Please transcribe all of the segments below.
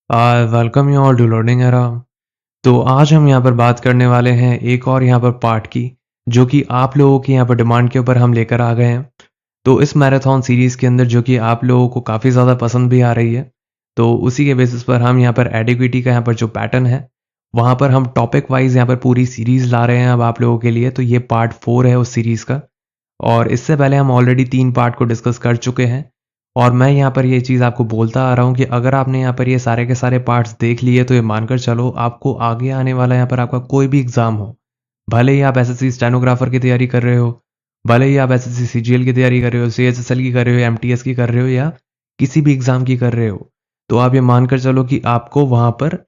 Welcome you all to learning era. तो आज हम यहाँ पर बात करने वाले हैं एक और यहाँ पर पार्ट की, जो कि आप लोगों की यहाँ पर डिमांड के ऊपर हम लेकर आ गए हैं। तो इस मैराथन सीरीज़ के अंदर जो कि आप लोगों को काफ़ी ज़्यादा पसंद भी आ रही है, तो उसी के बेसिस पर हम यहाँ पर एडिक्विटी का यहाँ पर जो पैटर्न है, वहाँ पर हम टॉपिक वाइज यहाँ पर पूरी सीरीज़ ला रहे हैं अब आप लोगों के लिए। तो ये पार्ट 4 है उस सीरीज़ का, और इससे पहले हम ऑलरेडी 3 पार्ट को डिस्कस कर चुके हैं। और मैं यहाँ पर ये चीज़ आपको बोलता आ रहा हूँ कि अगर आपने यहाँ पर ये सारे के सारे पार्ट्स देख लिए तो ये मानकर चलो आपको आगे आने वाला यहाँ पर आपका कोई भी एग्ज़ाम हो, भले ही आप एसएससी स्टेनोग्राफर की तैयारी कर रहे हो, भले ही आप एसएससी सीजीएल की तैयारी कर रहे हो, सीएचएसएल की कर रहे हो, एमटीएस की कर रहे हो, या किसी भी एग्ज़ाम की कर रहे हो, तो आप ये मानकर चलो कि आपको वहाँ पर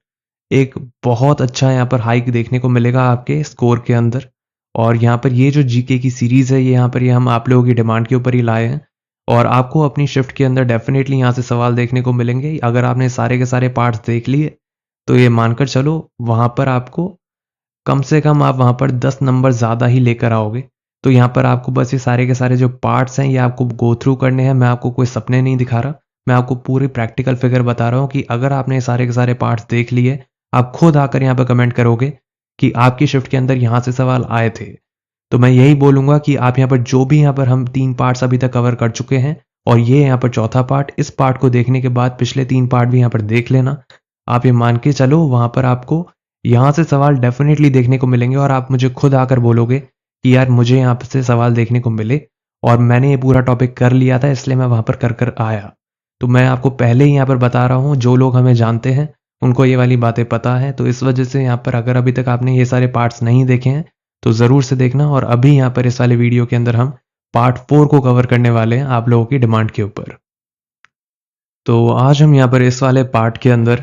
एक बहुत अच्छा यहाँ पर हाइक देखने को मिलेगा आपके स्कोर के अंदर। और यहाँ पर ये जो जीके की सीरीज़ है, ये यहाँ पर ये हम आप लोगों की डिमांड के ऊपर ही लाए हैं, और आपको अपनी शिफ्ट के अंदर डेफिनेटली यहाँ से सवाल देखने को मिलेंगे। अगर आपने सारे के सारे पार्ट्स देख लिए तो ये मानकर चलो वहाँ पर आपको कम से कम आप वहाँ पर 10 नंबर ज़्यादा ही लेकर आओगे। तो यहाँ पर आपको बस ये सारे के सारे जो पार्ट्स हैं ये आपको गो थ्रू करने हैं। मैं आपको कोई सपने नहीं दिखा रहा, मैं आपको पूरी प्रैक्टिकल फिगर बता रहा हूँ कि अगर आपने ये सारे के सारे पार्ट्स देख लिए, आप खुद आकर यहाँ पर कमेंट करोगे कि आपकी शिफ्ट के अंदर यहाँ से सवाल आए थे। तो मैं यही बोलूँगा कि आप यहाँ पर जो भी यहाँ पर हम 3 पार्ट्स अभी तक कवर कर चुके हैं, और ये यहाँ पर चौथा पार्ट, इस पार्ट को देखने के बाद पिछले 3 पार्ट भी यहाँ पर देख लेना। आप ये मान के चलो वहाँ पर आपको यहाँ से सवाल डेफिनेटली देखने को मिलेंगे, और आप मुझे खुद आकर बोलोगे कि यार मुझे यहाँ से सवाल देखने को मिले और मैंने ये पूरा टॉपिक कर लिया था इसलिए मैं वहाँ पर कर कर आया। तो मैं आपको पहले ही यहाँ पर बता रहा हूँ, जो लोग हमें जानते हैं उनको ये वाली बातें पता है। तो इस वजह से यहाँ पर अगर अभी तक आपने ये सारे पार्ट्स नहीं देखे हैं तो ज़रूर से देखना। और अभी यहाँ पर इस वाले वीडियो के अंदर हम पार्ट 4 को कवर करने वाले हैं आप लोगों की डिमांड के ऊपर। तो आज हम यहाँ पर इस वाले पार्ट के अंदर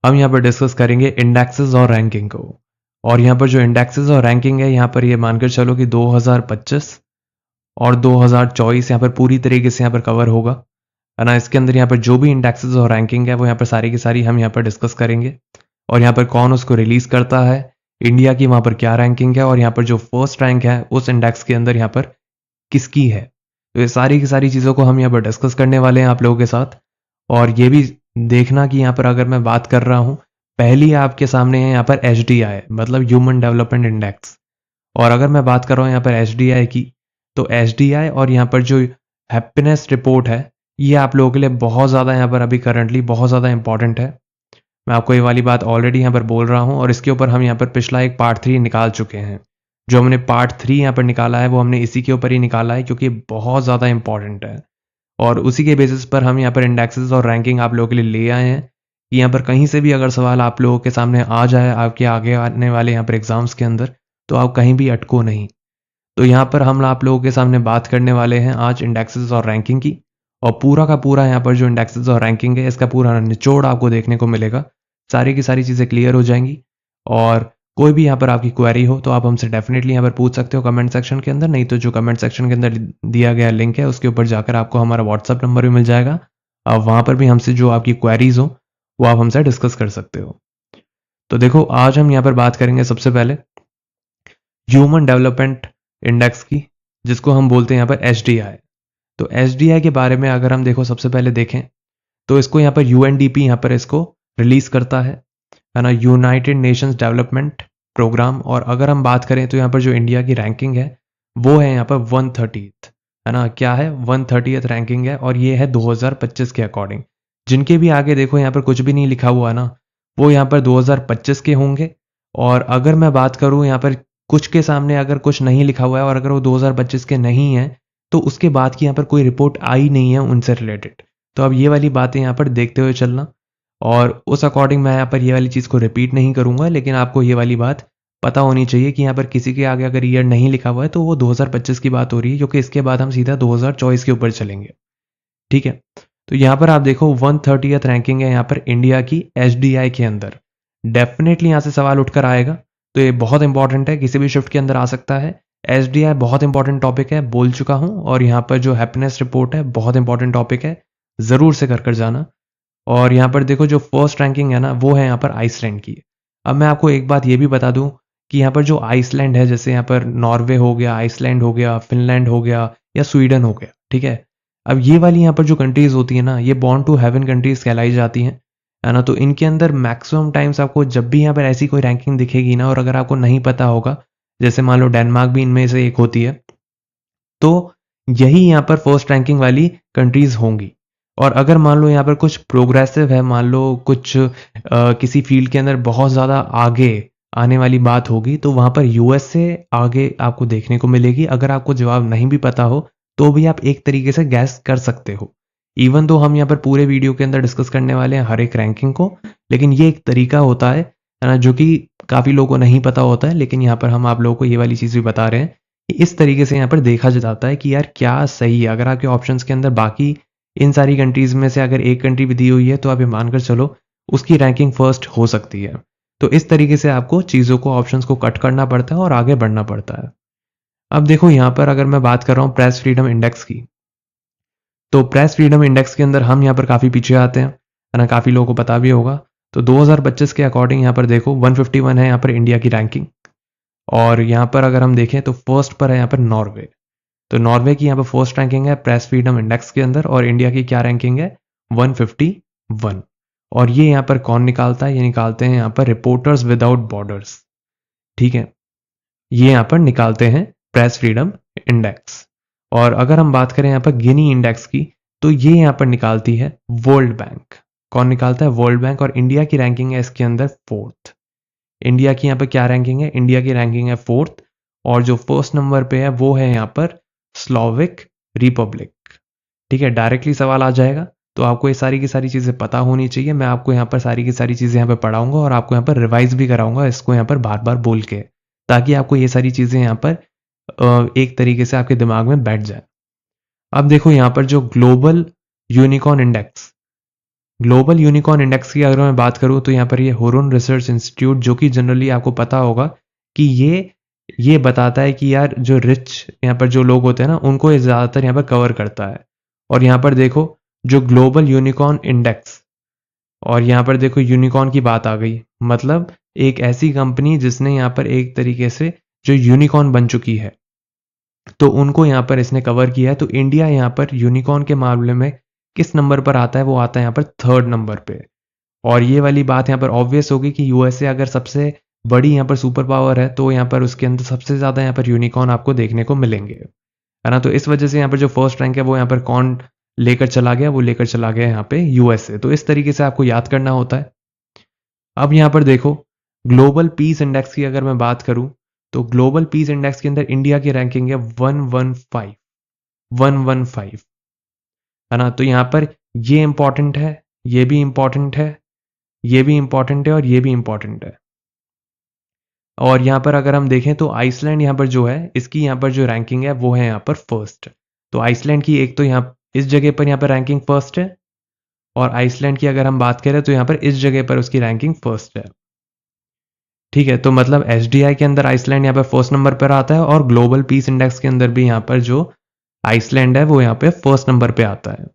हम यहाँ पर डिस्कस करेंगे इंडेक्सेस और रैंकिंग को। और यहाँ पर जो इंडेक्सेस और रैंकिंग है, यहाँ पर ये मानकर चलो कि 2025 और 2024 यहाँ पर पूरी तरीके से यहाँ पर कवर होगा, है ना। इसके अंदर यहाँ पर जो भी इंडेक्सेस और रैंकिंग है वो यहाँ पर सारी की सारी हम यहाँ पर डिस्कस करेंगे। और यहाँ पर कौन उसको रिलीज करता है, इंडिया की वहाँ पर क्या रैंकिंग है, और यहाँ पर जो फर्स्ट रैंक है उस इंडेक्स के अंदर यहाँ पर किसकी है। तो ये सारी की सारी चीज़ों को हम यहाँ पर डिस्कस करने वाले हैं आप लोगों के साथ। और ये भी देखना कि यहाँ पर अगर मैं बात कर रहा हूँ, पहली आपके सामने है यहाँ पर HDI, मतलब ह्यूमन डेवलपमेंट इंडेक्स। और अगर मैं बात कर रहा हूँ यहाँ पर HDI की, तो HDI और यहाँ पर जो हैप्पीनेस रिपोर्ट है, ये आप लोगों के लिए बहुत ज़्यादा यहाँ पर अभी करंटली बहुत ज़्यादा इंपॉर्टेंट है। मैं आपको ये वाली बात ऑलरेडी यहाँ पर बोल रहा हूँ, और इसके ऊपर हम यहाँ पर पिछला एक पार्ट 3 निकाल चुके हैं। जो हमने पार्ट 3 यहाँ पर निकाला है वो हमने इसी के ऊपर ही निकाला है, क्योंकि बहुत ज़्यादा इंपॉर्टेंट है। और उसी के बेसिस पर हम यहाँ पर इंडेक्सेस और रैंकिंग आप लोगों के लिए ले आए हैं कि यहाँ पर कहीं से भी अगर सवाल आप लोगों के सामने आ जाए आपके आगे आने वाले यहाँ पर एग्जाम्स के अंदर, तो आप कहीं भी अटको नहीं। तो यहाँ पर हम आप लोगों के सामने बात करने वाले हैं आज इंडेक्सेस और रैंकिंग की, और पूरा का पूरा यहाँ पर जो इंडेक्सेस और रैंकिंग है इसका पूरा निचोड़ आपको देखने को मिलेगा। सारी की सारी चीज़ें क्लियर हो जाएंगी। और कोई भी यहाँ पर आपकी क्वेरी हो तो आप हमसे डेफिनेटली यहाँ पर पूछ सकते हो कमेंट सेक्शन के अंदर, नहीं तो जो कमेंट सेक्शन के अंदर दिया गया लिंक है उसके ऊपर जाकर आपको हमारा व्हाट्सअप नंबर भी मिल जाएगा। आप वहाँ पर भी हमसे जो आपकी क्वेरीज हो वो आप हमसे डिस्कस कर सकते हो। तो देखो आज हम यहाँ पर बात करेंगे सबसे पहले ह्यूमन डेवलपमेंट इंडेक्स की, जिसको हम बोलते हैं यहाँ पर HDI। तो HDI के बारे में अगर हम देखो सबसे पहले देखें तो इसको यहाँ पर UNDP यहाँ पर इसको रिलीज करता है ना, यूनाइटेड नेशंस डेवलपमेंट प्रोग्राम। और अगर हम बात करें तो यहाँ पर जो इंडिया की रैंकिंग है वो है यहाँ पर 130th, है ना। क्या है, 130th रैंकिंग है, और ये है 2025 के अकॉर्डिंग। जिनके भी आगे देखो यहाँ पर कुछ भी नहीं लिखा हुआ ना, वो यहाँ पर 2025 के होंगे। और अगर मैं बात करूँ यहाँ पर कुछ के सामने अगर कुछ नहीं लिखा हुआ है और अगर वो 2025 के नहीं है, तो उसके बाद की यहाँ पर कोई रिपोर्ट आई नहीं है उनसे रिलेटेड। तो अब ये वाली बातें यहाँ पर देखते हुए चलना, और उस अकॉर्डिंग मैं यहाँ पर ये वाली चीज़ को रिपीट नहीं करूँगा, लेकिन आपको ये वाली बात पता होनी चाहिए कि यहाँ पर किसी के आगे अगर ईयर नहीं लिखा हुआ है तो वो 2025 की बात हो रही है, क्योंकि इसके बाद हम सीधा 2024 के ऊपर चलेंगे। ठीक है, तो यहाँ पर आप देखो 130th रैंकिंग है यहाँ पर इंडिया की HDI के अंदर। डेफिनेटली यहाँ से सवाल उठकर आएगा, तो ये बहुत इंपॉर्टेंट है, किसी भी शिफ्ट के अंदर आ सकता है। HDI बहुत इंपॉर्टेंट टॉपिक है, बोल चुका हूँ। और यहाँ पर जो हैप्पीनेस रिपोर्ट है बहुत इंपॉर्टेंट टॉपिक है, ज़रूर से कर जाना। और यहाँ पर देखो जो फर्स्ट रैंकिंग है ना वो है यहाँ पर आइसलैंड की। अब मैं आपको एक बात ये भी बता दूं कि यहाँ पर जो आइसलैंड है, जैसे यहाँ पर नॉर्वे हो गया, आइसलैंड हो गया, फिनलैंड हो गया, या स्वीडन हो गया, ठीक है। अब ये वाली यहाँ पर जो कंट्रीज होती है ना, ये बॉर्न टू हेवन कंट्रीज कहलाई जाती हैं। है ना। तो इनके अंदर मैक्सिमम टाइम्स आपको जब भी यहाँ पर ऐसी कोई रैंकिंग दिखेगी ना, और अगर आपको नहीं पता होगा, जैसे मान लो डेनमार्क भी इनमें से एक होती है, तो यही यहाँ पर फर्स्ट रैंकिंग वाली कंट्रीज होंगी। और अगर मान लो यहाँ पर कुछ प्रोग्रेसिव है, मान लो कुछ किसी फील्ड के अंदर बहुत ज़्यादा आगे आने वाली बात होगी, तो वहाँ पर यूएस से आगे आपको देखने को मिलेगी। अगर आपको जवाब नहीं भी पता हो तो भी आप एक तरीके से गैस कर सकते हो। इवन तो हम यहाँ पर पूरे वीडियो के अंदर डिस्कस करने वाले हैं हर एक रैंकिंग को, लेकिन ये एक तरीका होता है ना, जो कि काफ़ी लोगों को नहीं पता होता है, लेकिन यहाँ पर हम आप लोगों को ये वाली चीज़ भी बता रहे हैं। इस तरीके से यहाँ पर देखा जाता है कि यार क्या सही है। अगर आपके ऑप्शंस के अंदर बाकी इन सारी कंट्रीज में से अगर एक कंट्री भी दी हुई है, तो आप ये मानकर चलो उसकी रैंकिंग फर्स्ट हो सकती है। तो इस तरीके से आपको चीज़ों को, ऑप्शंस को कट करना पड़ता है और आगे बढ़ना पड़ता है। अब देखो यहाँ पर अगर मैं बात कर रहा हूँ प्रेस फ्रीडम इंडेक्स की, तो प्रेस फ्रीडम इंडेक्स के अंदर हम यहाँ पर काफ़ी पीछे आते हैं, है ना। काफ़ी लोगों को पता भी होगा। तो 2025 के अकॉर्डिंग यहाँ पर देखो 151 है यहाँ पर इंडिया की रैंकिंग। और यहाँ पर अगर हम देखें तो फर्स्ट पर है यहाँ पर नॉर्वे। तो नॉर्वे की यहाँ पर फर्स्ट रैंकिंग है प्रेस फ्रीडम इंडेक्स के अंदर, और इंडिया की क्या रैंकिंग है, 151। और ये यहाँ पर कौन निकालता है, ये निकालते हैं यहाँ पर रिपोर्टर्स विदाउट बॉर्डर्स। ठीक है, ये यहाँ पर निकालते हैं प्रेस फ्रीडम इंडेक्स। और अगर हम बात करें यहाँ पर गिनी इंडेक्स की, तो ये यहाँ पर निकालती है वर्ल्ड बैंक। कौन निकालता है, वर्ल्ड बैंक। और इंडिया की रैंकिंग है इसके अंदर फोर्थ। इंडिया की यहाँ पर क्या रैंकिंग है, इंडिया की रैंकिंग है फोर्थ। और जो फर्स्ट नंबर पे है वो है यहाँ पर स्लोविक रिपब्लिक। ठीक है, डायरेक्टली सवाल आ जाएगा, तो आपको ये सारी की सारी चीज़ें पता होनी चाहिए। मैं आपको यहाँ पर सारी की सारी चीज़ें यहाँ पर पढ़ाऊंगा और आपको यहाँ पर रिवाइज भी कराऊंगा इसको यहाँ पर बार बार बोल के, ताकि आपको ये सारी चीज़ें यहाँ पर एक तरीके से आपके दिमाग में बैठ जाए। अब देखो यहाँ पर जो global unicorn index, global unicorn index की अगर मैं बात करूँ, तो यहाँ पर ये हुरुन रिसर्च इंस्टीट्यूट, जो कि जनरली आपको पता होगा कि ये बताता है कि यार जो रिच यहाँ पर जो लोग होते हैं ना, उनको ये ज़्यादातर यहाँ पर कवर करता है। और यहाँ पर देखो जो ग्लोबल यूनिकॉर्न इंडेक्स, और यहाँ पर देखो यूनिकॉर्न की बात आ गई, मतलब एक ऐसी कंपनी जिसने यहाँ पर एक तरीके से जो यूनिकॉर्न बन चुकी है, तो उनको यहाँ पर इसने कवर किया है। तो इंडिया यहाँ पर यूनिकॉर्न के मामले में किस नंबर पर आता है, वो आता है यहाँ पर थर्ड नंबर पे। और ये वाली बात यहाँ पर ऑब्वियस होगी कि यूएसए अगर सबसे बड़ी यहाँ पर सुपर पावर है, तो यहाँ पर उसके अंदर सबसे ज़्यादा यहाँ पर यूनिकॉर्न आपको देखने को मिलेंगे, है ना। तो इस वजह से यहाँ पर जो फर्स्ट रैंक है वो यहाँ पर कौन लेकर चला गया, वो लेकर चला गया यहाँ पे यूएसए। तो इस तरीके से आपको याद करना होता है। अब यहाँ पर देखो ग्लोबल पीस इंडेक्स की अगर मैं बात करूं, तो ग्लोबल पीस इंडेक्स के अंदर इंडिया की रैंकिंग है 115 है ना। तो यहाँ पर ये इंपॉर्टेंट है, ये भी इंपॉर्टेंट है, ये भी इंपॉर्टेंट है, और ये भी इंपॉर्टेंट है। और यहाँ पर अगर हम देखें तो आइसलैंड यहाँ पर जो है, इसकी यहाँ पर जो रैंकिंग है वो है यहाँ पर फर्स्ट। तो आइसलैंड की एक तो यहाँ इस जगह पर यहाँ पर रैंकिंग फर्स्ट है, और आइसलैंड की अगर हम बात करें तो यहाँ पर इस जगह पर उसकी रैंकिंग फर्स्ट है। ठीक है, तो मतलब एसडीआई के अंदर आइसलैंड यहाँ पर फर्स्ट नंबर पर आता है, और ग्लोबल पीस इंडेक्स के अंदर भी यहाँ पर जो आइसलैंड है वो यहाँ पे फर्स्ट नंबर पे आता है।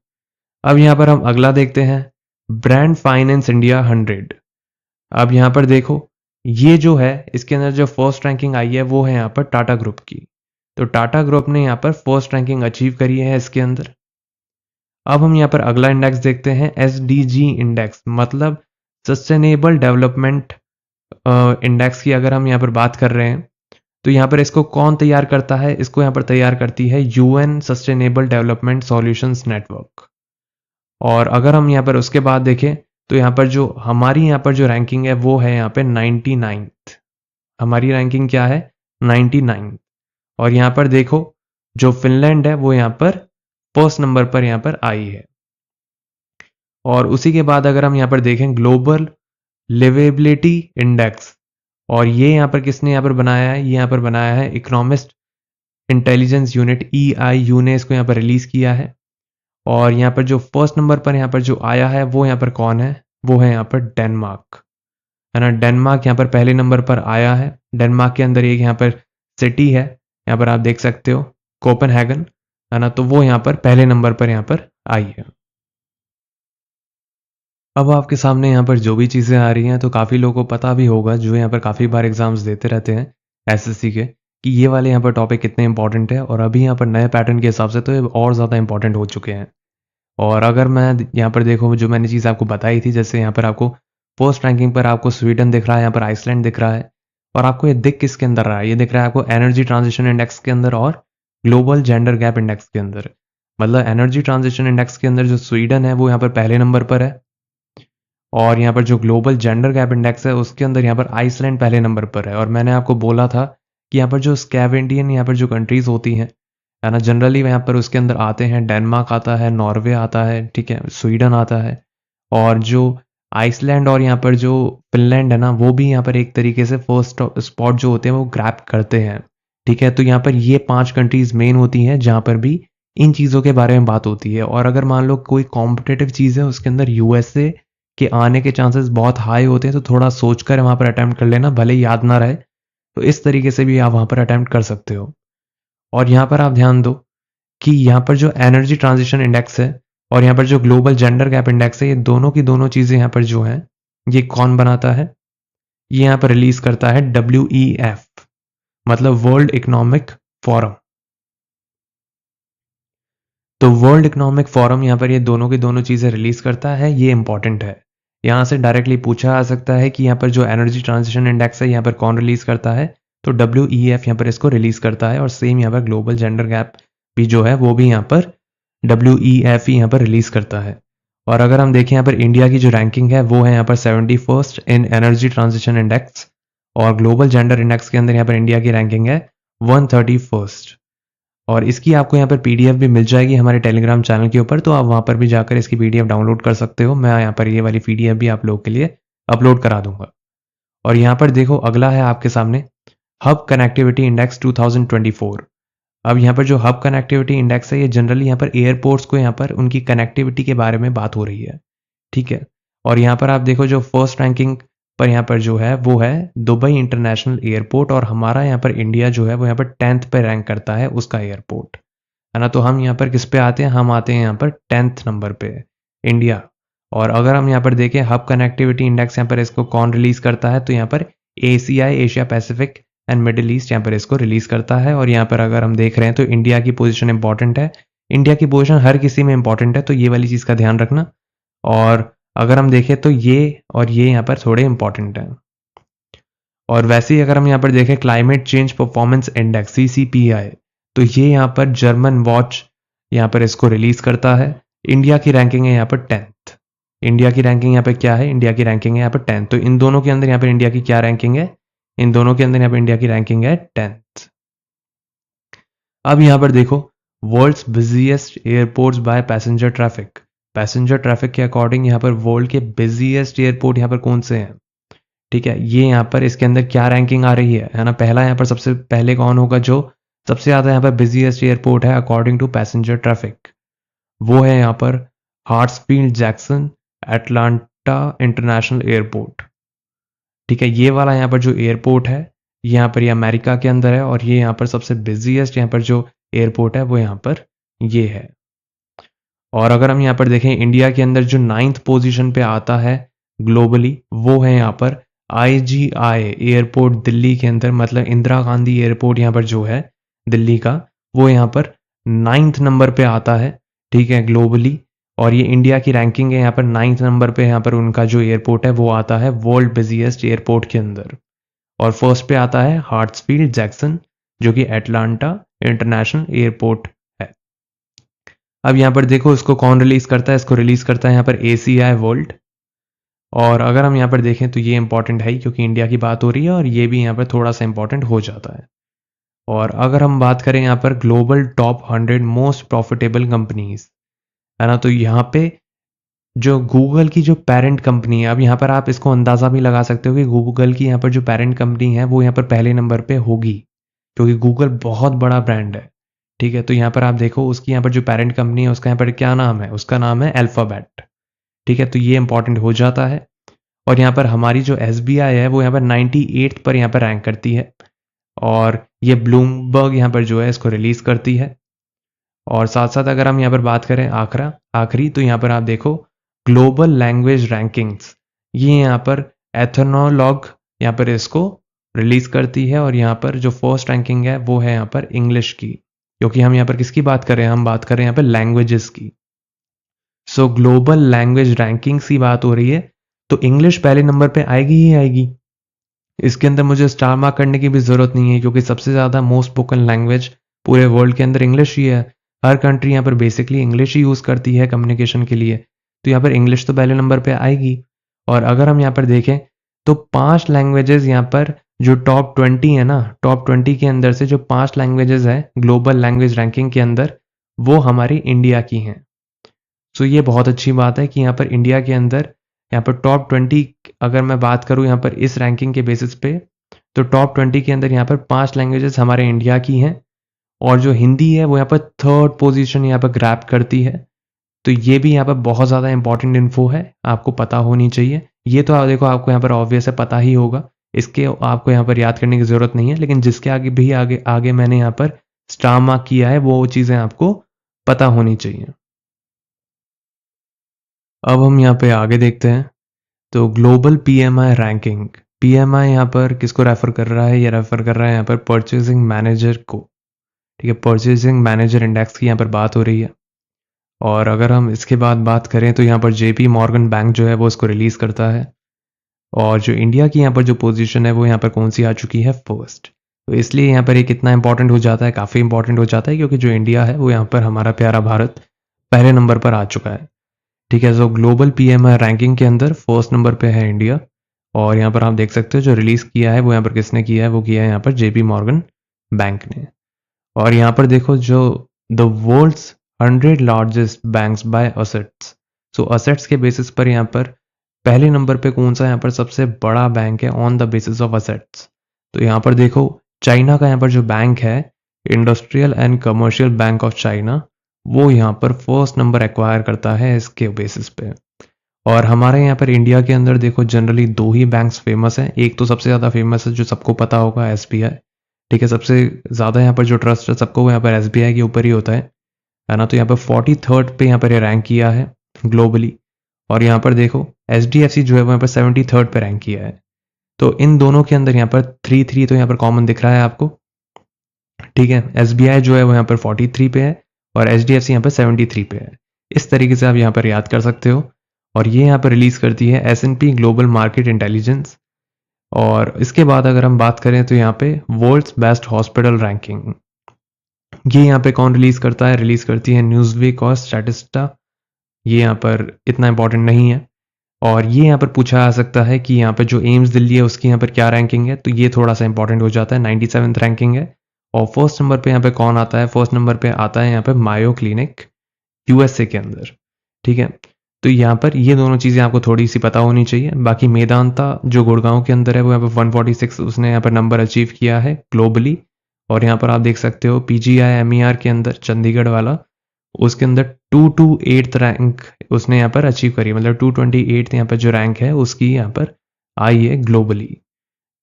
अब यहाँ पर हम अगला देखते हैं, ब्रांड फाइनेंस इंडिया 100। अब यहाँ पर देखो ये जो है, इसके अंदर जो फर्स्ट रैंकिंग आई है वो है यहाँ पर टाटा ग्रुप की। तो टाटा ग्रुप ने यहाँ पर फर्स्ट रैंकिंग अचीव करी है इसके अंदर। अब हम यहाँ पर अगला इंडेक्स देखते हैं, एसडीजी इंडेक्स, मतलब सस्टेनेबल डेवलपमेंट इंडेक्स की अगर हम यहाँ पर बात कर रहे हैं, तो यहाँ पर इसको कौन तैयार करता है, इसको यहाँ पर तैयार करती है UN sustainable development solutions network. और अगर हम यहाँ पर उसके बाद देखें, तो यहाँ पर जो हमारी यहाँ पर जो रैंकिंग है वो है यहाँ पे 99th। हमारी रैंकिंग क्या है, 99। और यहाँ पर देखो जो फिनलैंड है वो यहाँ पर फर्स्ट नंबर पर यहाँ पर आई है। और उसी के बाद अगर हम यहाँ पर देखें ग्लोबल लिवेबिलिटी इंडेक्स, और ये यहाँ पर किसने यहाँ पर बनाया है, ये यहाँ पर बनाया है इकोनॉमिस्ट इंटेलिजेंस यूनिट EIU ने इसको यहाँ पर रिलीज किया है। और यहाँ पर जो फर्स्ट नंबर पर यहाँ पर जो आया है वो यहाँ पर कौन है, वो है यहाँ पर डेनमार्क, है ना। डेनमार्क यहाँ पर पहले नंबर पर आया है। डेनमार्क के अंदर एक यहाँ पर सिटी है, यहाँ पर आप देख सकते हो कोपेनहेगन, है ना। तो वो यहाँ पर पहले नंबर पर यहाँ पर आई है। अब आपके सामने यहाँ पर जो भी चीज़ें आ रही हैं, तो काफ़ी लोगों को पता भी होगा, जो यहाँ पर काफ़ी बार एग्जाम्स देते रहते हैं एसएससी के, कि ये वाले यहाँ पर टॉपिक कितने इंपॉर्टेंट है। और अभी यहाँ पर नए पैटर्न के हिसाब से तो ये और ज़्यादा इंपॉर्टेंट हो चुके हैं। और अगर मैं यहाँ पर देखो जो मैंने चीज़ आपको बताई थी, जैसे यहाँ पर आपको फर्स्ट रैंकिंग पर आपको स्वीडन दिख रहा है, यहाँ पर आइसलैंड दिख रहा है, और आपको ये दिख किसके अंदर रहा है, ये दिख रहा है आपको एनर्जी ट्रांजिशन इंडेक्स के अंदर और ग्लोबल जेंडर गैप इंडेक्स के अंदर। मतलब एनर्जी ट्रांजिशन इंडेक्स के अंदर जो स्वीडन है वो यहाँ पर पहले नंबर पर है, और यहाँ पर जो ग्लोबल जेंडर गैप इंडेक्स है उसके अंदर यहाँ पर आइसलैंड पहले नंबर पर है। और मैंने आपको बोला था कि यहाँ पर जो स्कैवेंडियन यहाँ पर जो कंट्रीज होती हैं, है ना, जनरली यहाँ पर उसके अंदर आते हैं डेनमार्क आता है, नॉर्वे आता है, ठीक है, स्वीडन आता है, और जो आइसलैंड और यहाँ पर जो फिनलैंड है ना, वो भी यहाँ पर एक तरीके से फर्स्ट स्पॉट जो होते हैं वो ग्रैब करते हैं। ठीक है, तो यहाँ पर ये 5 कंट्रीज मेन होती हैं जहाँ पर भी इन चीज़ों के बारे में बात होती है। और अगर मान लो कोई कॉम्पिटेटिव चीज़ है उसके अंदर यूएसए के आने के चांसेस बहुत हाई होते हैं, तो थोड़ा सोचकर वहाँ पर अटेम्प्ट कर लेना, भले याद ना रहे तो इस तरीके से भी आप वहाँ पर अटेम्प्ट कर सकते हो। और यहाँ पर आप ध्यान दो कि यहाँ पर जो एनर्जी ट्रांजिशन इंडेक्स है और यहाँ पर जो ग्लोबल जेंडर गैप इंडेक्स है, ये दोनों की दोनों चीज़ें यहाँ पर जो हैं ये कौन बनाता है, ये यहाँ पर रिलीज करता है WEF, मतलब वर्ल्ड इकोनॉमिक फोरम। तो वर्ल्ड इकोनॉमिक फोरम यहाँ पर ये दोनों की दोनों चीज़ें रिलीज करता है, ये इंपॉर्टेंट है। यहाँ से डायरेक्टली पूछा जा सकता है कि यहाँ पर जो एनर्जी ट्रांजिशन इंडेक्स है यहाँ पर कौन रिलीज करता है, तो WEF यहाँ पर इसको रिलीज करता है। और सेम यहाँ पर ग्लोबल जेंडर गैप भी जो है वो भी यहाँ पर WEF ही यहाँ पर रिलीज करता है। और अगर हम देखें यहाँ पर इंडिया की जो रैंकिंग है वो है यहाँ पर 71st इन एनर्जी ट्रांजिशन इंडेक्स, और ग्लोबल जेंडर इंडेक्स के अंदर यहाँ पर इंडिया की रैंकिंग है 131st। और इसकी आपको यहाँ पर PDF भी मिल जाएगी हमारे टेलीग्राम चैनल के ऊपर, तो आप वहाँ पर भी जाकर इसकी PDF डाउनलोड कर सकते हो। मैं यहाँ पर ये वाली PDF भी आप लोगों के लिए अपलोड करा दूंगा। और यहाँ पर देखो अगला है आपके सामने हब कनेक्टिविटी इंडेक्स 2024। अब यहाँ पर जो हब कनेक्टिविटी इंडेक्स है ये जनरली यहाँ पर एयरपोर्ट्स को यहाँ पर उनकी कनेक्टिविटी के बारे में बात हो रही है, ठीक है। और यहाँ पर आप देखो जो फर्स्ट रैंकिंग पर यहाँ पर जो है वो है दुबई इंटरनेशनल एयरपोर्ट, और हमारा यहाँ पर इंडिया जो है वो यहाँ पर 10th पे रैंक करता है उसका एयरपोर्ट, है ना। तो हम यहाँ पर किस पे आते हैं, हम आते हैं यहाँ पर 10th नंबर पे, इंडिया। और अगर हम यहाँ पर देखें हब कनेक्टिविटी इंडेक्स यहाँ पर इसको कौन रिलीज करता है, तो यहाँ पर ACI, Asia Pacific and middle east यहाँ पर इसको रिलीज करता है। और यहाँ पर अगर हम देख रहे हैं तो इंडिया की पोजीशन इंपॉर्टेंट है, इंडिया की पोजीशन हर किसी में इंपॉर्टेंट है, तो ये वाली चीज़ का ध्यान रखना। और अगर हम देखें तो ये और ये यहाँ पर थोड़े इंपॉर्टेंट हैं। और वैसे ही अगर हम यहाँ पर देखें climate change performance index CCPI, तो ये यहाँ पर जर्मन वॉच यहाँ पर इसको रिलीज करता है। इंडिया की रैंकिंग है यहाँ पर 10th। इंडिया की रैंकिंग यहाँ पर क्या है, इंडिया की रैंकिंग है यहाँ पर 10th। तो इन दोनों के अंदर यहाँ पर इंडिया की क्या रैंकिंग है, इन दोनों के अंदर यहाँ पर इंडिया की रैंकिंग है 10th। अब यहाँ पर देखो world's busiest airports by passenger traffic. Passenger traffic के अकॉर्डिंग यहाँ पर वर्ल्ड के बिजिएस्ट एयरपोर्ट यहाँ पर कौन से हैं, ठीक है। ये यहाँ पर इसके अंदर क्या रैंकिंग आ रही है ना, पहला यहाँ पर सबसे पहले कौन होगा, जो सबसे ज़्यादा यहाँ पर बिजिएस्ट एयरपोर्ट है अकॉर्डिंग टू पैसेंजर ट्रैफिक, वो है यहाँ पर हार्ट्सफील्ड जैक्सन एटलांटा इंटरनेशनल एयरपोर्ट, ठीक है। ये वाला यहाँ पर जो एयरपोर्ट है यहाँ पर ये अमेरिका के अंदर है, और ये यहाँ पर सबसे बिजिएस्ट यहाँ पर जो एयरपोर्ट है वो यहाँ पर ये है। और अगर हम यहाँ पर देखें इंडिया के अंदर जो 9th पोजीशन पे आता है ग्लोबली, वो है यहाँ पर IGI एयरपोर्ट दिल्ली के अंदर, मतलब इंदिरा गांधी एयरपोर्ट यहाँ पर जो है दिल्ली का, वो यहाँ पर 9th नंबर पे आता है, ठीक है, ग्लोबली। और ये इंडिया की रैंकिंग है यहाँ पर 9th नंबर पे, यहाँ पर उनका जो एयरपोर्ट है वो आता है वर्ल्ड बिजिएस्ट एयरपोर्ट के अंदर। और फर्स्ट पे आता है हार्ट्सफील्ड जैक्सन जो कि एटलांटा इंटरनेशनल एयरपोर्ट है। अब यहाँ पर देखो इसको कौन रिलीज करता है, इसको रिलीज करता है यहाँ पर ACI वर्ल्ड। और अगर हम यहाँ पर देखें तो ये इंपॉर्टेंट है क्योंकि इंडिया की बात हो रही है, और ये भी यहाँ पर थोड़ा सा इंपॉर्टेंट हो जाता है। और अगर हम बात करें यहाँ पर global top 100 most profitable companies, है ना, तो यहाँ पे जो गूगल की जो पेरेंट कंपनी है, अब यहाँ पर आप इसको अंदाज़ा भी लगा सकते हो कि गूगल की यहाँ पर जो पेरेंट कंपनी है वो यहाँ पर पहले नंबर पे होगी, क्योंकि गूगल बहुत बड़ा ब्रांड है, ठीक है। तो यहाँ पर आप देखो उसकी यहाँ पर जो पेरेंट कंपनी है उसका यहाँ पर क्या नाम है, उसका नाम है अल्फाबेट, ठीक है। तो ये इंपॉर्टेंट हो जाता है। और यहाँ पर हमारी जो SBI है वो यहाँ पर 98th पर यहाँ पर रैंक करती है, और ये ब्लूमबर्ग यहाँ पर जो है इसको रिलीज करती है। और साथ साथ अगर हम यहाँ पर बात करें आखिरी, तो यहाँ पर आप देखो ग्लोबल लैंग्वेज रैंकिंग्स, ये यहाँ पर एथनोलॉग यहाँ पर इसको रिलीज करती है। और यहाँ पर जो फर्स्ट रैंकिंग है वो है यहाँ पर इंग्लिश की, क्योंकि हम यहाँ पर किसकी बात कर रहे हैं, हम बात कर रहे हैं यहाँ पर लैंग्वेजेस की। सो ग्लोबल लैंग्वेज रैंकिंग्स की बात हो रही है तो इंग्लिश पहले नंबर पे आएगी ही आएगी। इसके अंदर मुझे स्टार मार्क करने की भी ज़रूरत नहीं है क्योंकि सबसे ज़्यादा मोस्ट स्पोकन लैंग्वेज पूरे वर्ल्ड के अंदर इंग्लिश ही है। हर कंट्री यहाँ पर बेसिकली इंग्लिश ही यूज़ करती है कम्युनिकेशन के लिए, तो यहाँ पर इंग्लिश तो पहले नंबर पे आएगी। और अगर हम यहाँ पर देखें तो 5 लैंग्वेजेस यहाँ पर जो टॉप 20 है ना, टॉप 20 के अंदर से जो 5 लैंग्वेजेस है ग्लोबल लैंग्वेज रैंकिंग के अंदर, वो हमारी इंडिया की हैं। सो ये बहुत अच्छी बात है कि यहाँ पर इंडिया के अंदर यहाँ पर टॉप 20 अगर मैं बात करूँ यहाँ पर इस रैंकिंग के बेसिस पे, तो टॉप 20 के अंदर यहाँ पर 5 लैंग्वेजेस हमारे इंडिया की हैं और जो हिंदी है वो यहाँ पर थर्ड पोजीशन यहाँ पर ग्रैब करती है। तो ये भी यहाँ पर बहुत ज़्यादा इंपॉर्टेंट इन्फो है, आपको पता होनी चाहिए। ये तो आप देखो आपको यहाँ पर ऑब्वियस है, पता ही होगा, इसके आपको यहाँ पर याद करने की ज़रूरत नहीं है, लेकिन जिसके आगे भी आगे आगे मैंने यहाँ पर स्टार मार्क किया है वो चीज़ें आपको पता होनी चाहिए। अब हम यहाँ पे आगे देखते हैं तो ग्लोबल पीएमआई रैंकिंग। पीएमआई यहाँ पर किसको रेफर कर रहा है? ये रेफर कर रहा है यहाँ पर परचेजिंग मैनेजर को। ठीक है, परचेजिंग मैनेजर इंडेक्स की यहाँ पर बात हो रही है। और अगर हम इसके बाद बात करें तो यहाँ पर जेपी मॉर्गन बैंक जो है वो इसको रिलीज करता है। और जो इंडिया की यहाँ पर जो पोजीशन है वो यहाँ पर कौन सी आ चुकी है? फर्स्ट। तो इसलिए यहाँ पर ये कितना इंपॉर्टेंट हो जाता है? काफ़ी इंपॉर्टेंट हो जाता है क्योंकि जो इंडिया है वो यहाँ पर हमारा प्यारा भारत पहले नंबर पर आ चुका है। ठीक है, तो ग्लोबल पीएमआई रैंकिंग के अंदर फर्स्ट नंबर पे है इंडिया। और यहाँ पर आप देख सकते हो जो रिलीज किया है वो यहाँ पर किसने किया है? वो किया है यहाँ पर जेपी मॉर्गन बैंक ने। और यहाँ पर देखो जो the world's 100 largest banks by assets, so assets के बेसिस पर यहाँ पर पहले नंबर पे कौन सा यहाँ पर सबसे बड़ा बैंक है on the basis of assets? तो यहाँ पर देखो चाइना का यहाँ पर जो बैंक है industrial and commercial bank of China, वो यहाँ पर फर्स्ट नंबर एक्वायर करता है इसके बेसिस पे। और हमारे यहाँ पर इंडिया के अंदर देखो जनरली 2 ही बैंक्स फेमस हैं। एक तो सबसे ज़्यादा फेमस है जो सबको पता होगा, एसबीआई। ठीक है, सबसे ज़्यादा यहाँ पर जो ट्रस्ट है सबको यहाँ पर एसबीआई के ऊपर ही होता है ना। तो यहाँ पर 43rd पे यहाँ पर ये रैंक किया है ग्लोबली। और यहाँ पर देखो एचडीएफसी जो है वो यहाँ पर 73rd पे रैंक किया है। तो इन दोनों के अंदर यहाँ पर 3 तो यहाँ पर कॉमन दिख रहा है आपको। ठीक है, एसबीआई जो है वो यहाँ पर 43 पे है और एचडीएफसी यहाँ पर 73 पे है। इस तरीके से आप यहाँ पर याद कर सकते हो। और ये यहाँ पर रिलीज करती है एस&पी ग्लोबल मार्केट इंटेलिजेंस। और इसके बाद अगर हम बात करें तो यहाँ पे वर्ल्ड्स बेस्ट हॉस्पिटल रैंकिंग, ये यहाँ पे कौन रिलीज करता है? रिलीज करती है न्यूज़वीक और स्टैटिस्टा। ये यहाँ पर इतना इंपॉर्टेंट नहीं है। और ये यहाँ पर पूछा जा सकता है कि यहाँ पर जो एम्स दिल्ली है उसकी यहाँ पर क्या रैंकिंग है, तो ये थोड़ा सा इंपॉर्टेंट हो जाता है। 97th रैंकिंग है। और फर्स्ट नंबर पे यहाँ पे कौन आता है? फर्स्ट नंबर पे आता है यहाँ पे मायो क्लिनिक यूएसए के अंदर। ठीक है, तो यहाँ पर ये दोनों चीज़ें आपको थोड़ी सी पता होनी चाहिए। बाकी मेदांता जो गुड़गांव के अंदर है वो यहाँ पर 146 उसने यहाँ पर नंबर अचीव किया है ग्लोबली। और यहाँ पर आप देख सकते हो पीजीआई एमईआर के अंदर चंडीगढ़ वाला, उसके अंदर 228th रैंक उसने यहाँ पर अचीव करी, मतलब 228 यहाँ पर जो रैंक है उसकी यहाँ पर आई है ग्लोबली।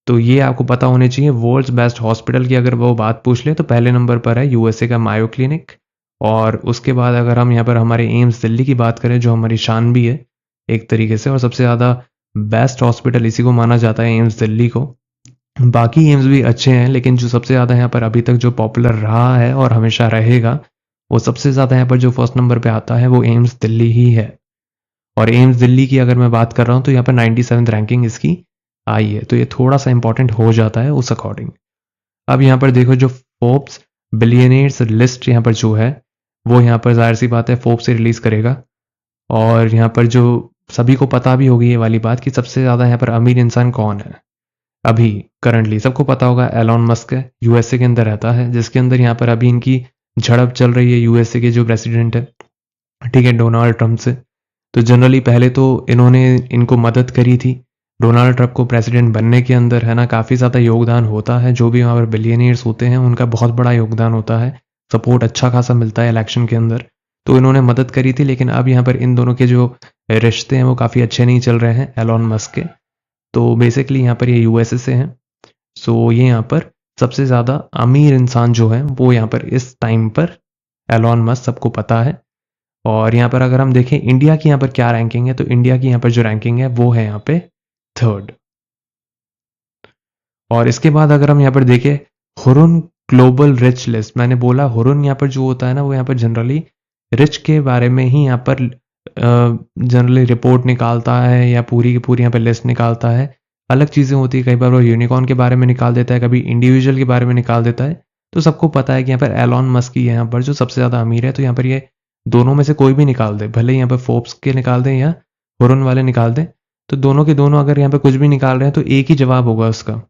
तो ये आपको पता होने चाहिए। वर्ल्ड्स बेस्ट हॉस्पिटल की अगर वो बात पूछ ले तो पहले नंबर पर है यूएसए का मायो क्लिनिक। और उसके बाद अगर हम यहाँ पर हमारे एम्स दिल्ली की बात करें जो हमारी शान भी है एक तरीके से, और सबसे ज़्यादा बेस्ट हॉस्पिटल इसी को माना जाता है एम्स दिल्ली को। बाकी एम्स भी अच्छे हैं लेकिन जो सबसे ज़्यादा यहाँ पर अभी तक जो पॉपुलर रहा है और हमेशा रहेगा, वो सबसे ज़्यादा यहाँ पर जो फर्स्ट नंबर पे आता है वो एम्स दिल्ली ही है। और एम्स दिल्ली की अगर मैं बात कर रहा हूँ तो यहाँ पर 97th रैंकिंग इसकी आई है। तो ये थोड़ा सा इंपॉर्टेंट हो जाता है उस अकॉर्डिंग। अब यहाँ पर देखो जो फोर्ब्स बिलियनियर्स लिस्ट यहाँ पर जो है वो यहाँ पर जाहिर सी बात है फोर्ब्स से रिलीज करेगा। और यहाँ पर जो सभी को पता भी होगी ये वाली बात कि सबसे ज़्यादा यहाँ पर अमीर इंसान कौन है अभी करंटली, सबको पता होगा एलॉन मस्क है, यूएसए के अंदर रहता है, जिसके अंदर यहाँ पर अभी इनकी झड़प चल रही है यूएसए के जो प्रेसिडेंट है, ठीक है, डोनाल्ड ट्रंप से। तो जनरली पहले तो इन्होंने इनको मदद करी थी डोनाल्ड ट्रंप को प्रेसिडेंट बनने के अंदर, है ना। काफ़ी ज़्यादा योगदान होता है, जो भी वहाँ पर बिलियनियर्स होते हैं उनका बहुत बड़ा योगदान होता है, सपोर्ट अच्छा खासा मिलता है इलेक्शन के अंदर। तो इन्होंने मदद करी थी, लेकिन अब यहाँ पर इन दोनों के जो रिश्ते हैं वो काफ़ी अच्छे नहीं चल रहे हैं एलॉन मस्क के। तो बेसिकली यहाँ पर ये यूएसए से हैं। सो ये यहाँ पर सबसे ज़्यादा अमीर इंसान जो है वो यहाँ पर इस टाइम पर एलॉन मस्क, सबको पता है। और यहाँ पर अगर हम देखें इंडिया की यहाँ पर क्या रैंकिंग है, तो इंडिया की यहाँ पर जो रैंकिंग है वो है यहाँ पे 3rd। और इसके बाद अगर हम यहाँ पर देखें हुरुन ग्लोबल रिच लिस्ट, मैंने बोला हुरुन यहाँ पर जो होता है ना वो यहाँ पर जनरली रिच के बारे में ही यहाँ पर जनरली रिपोर्ट निकालता है या पूरी की पूरी यहाँ पे लिस्ट निकालता है। अलग चीज़ें होती है, कई बार वो यूनिकॉर्न के बारे में निकाल देता है, कभी इंडिविजुअल के बारे में निकाल देता है। तो सबको पता है कि यहाँ पर एलॉन मस्क ही है यहाँ पर जो सबसे ज़्यादा अमीर है, तो यहाँ पर ये दोनों में से कोई भी निकाल दे, भले यहाँ पर फोर्ब्स के निकाल दें या हुरन वाले निकाल दें, तो दोनों के दोनों अगर यहाँ पे कुछ भी निकाल रहे हैं तो एक ही जवाब होगा उसका।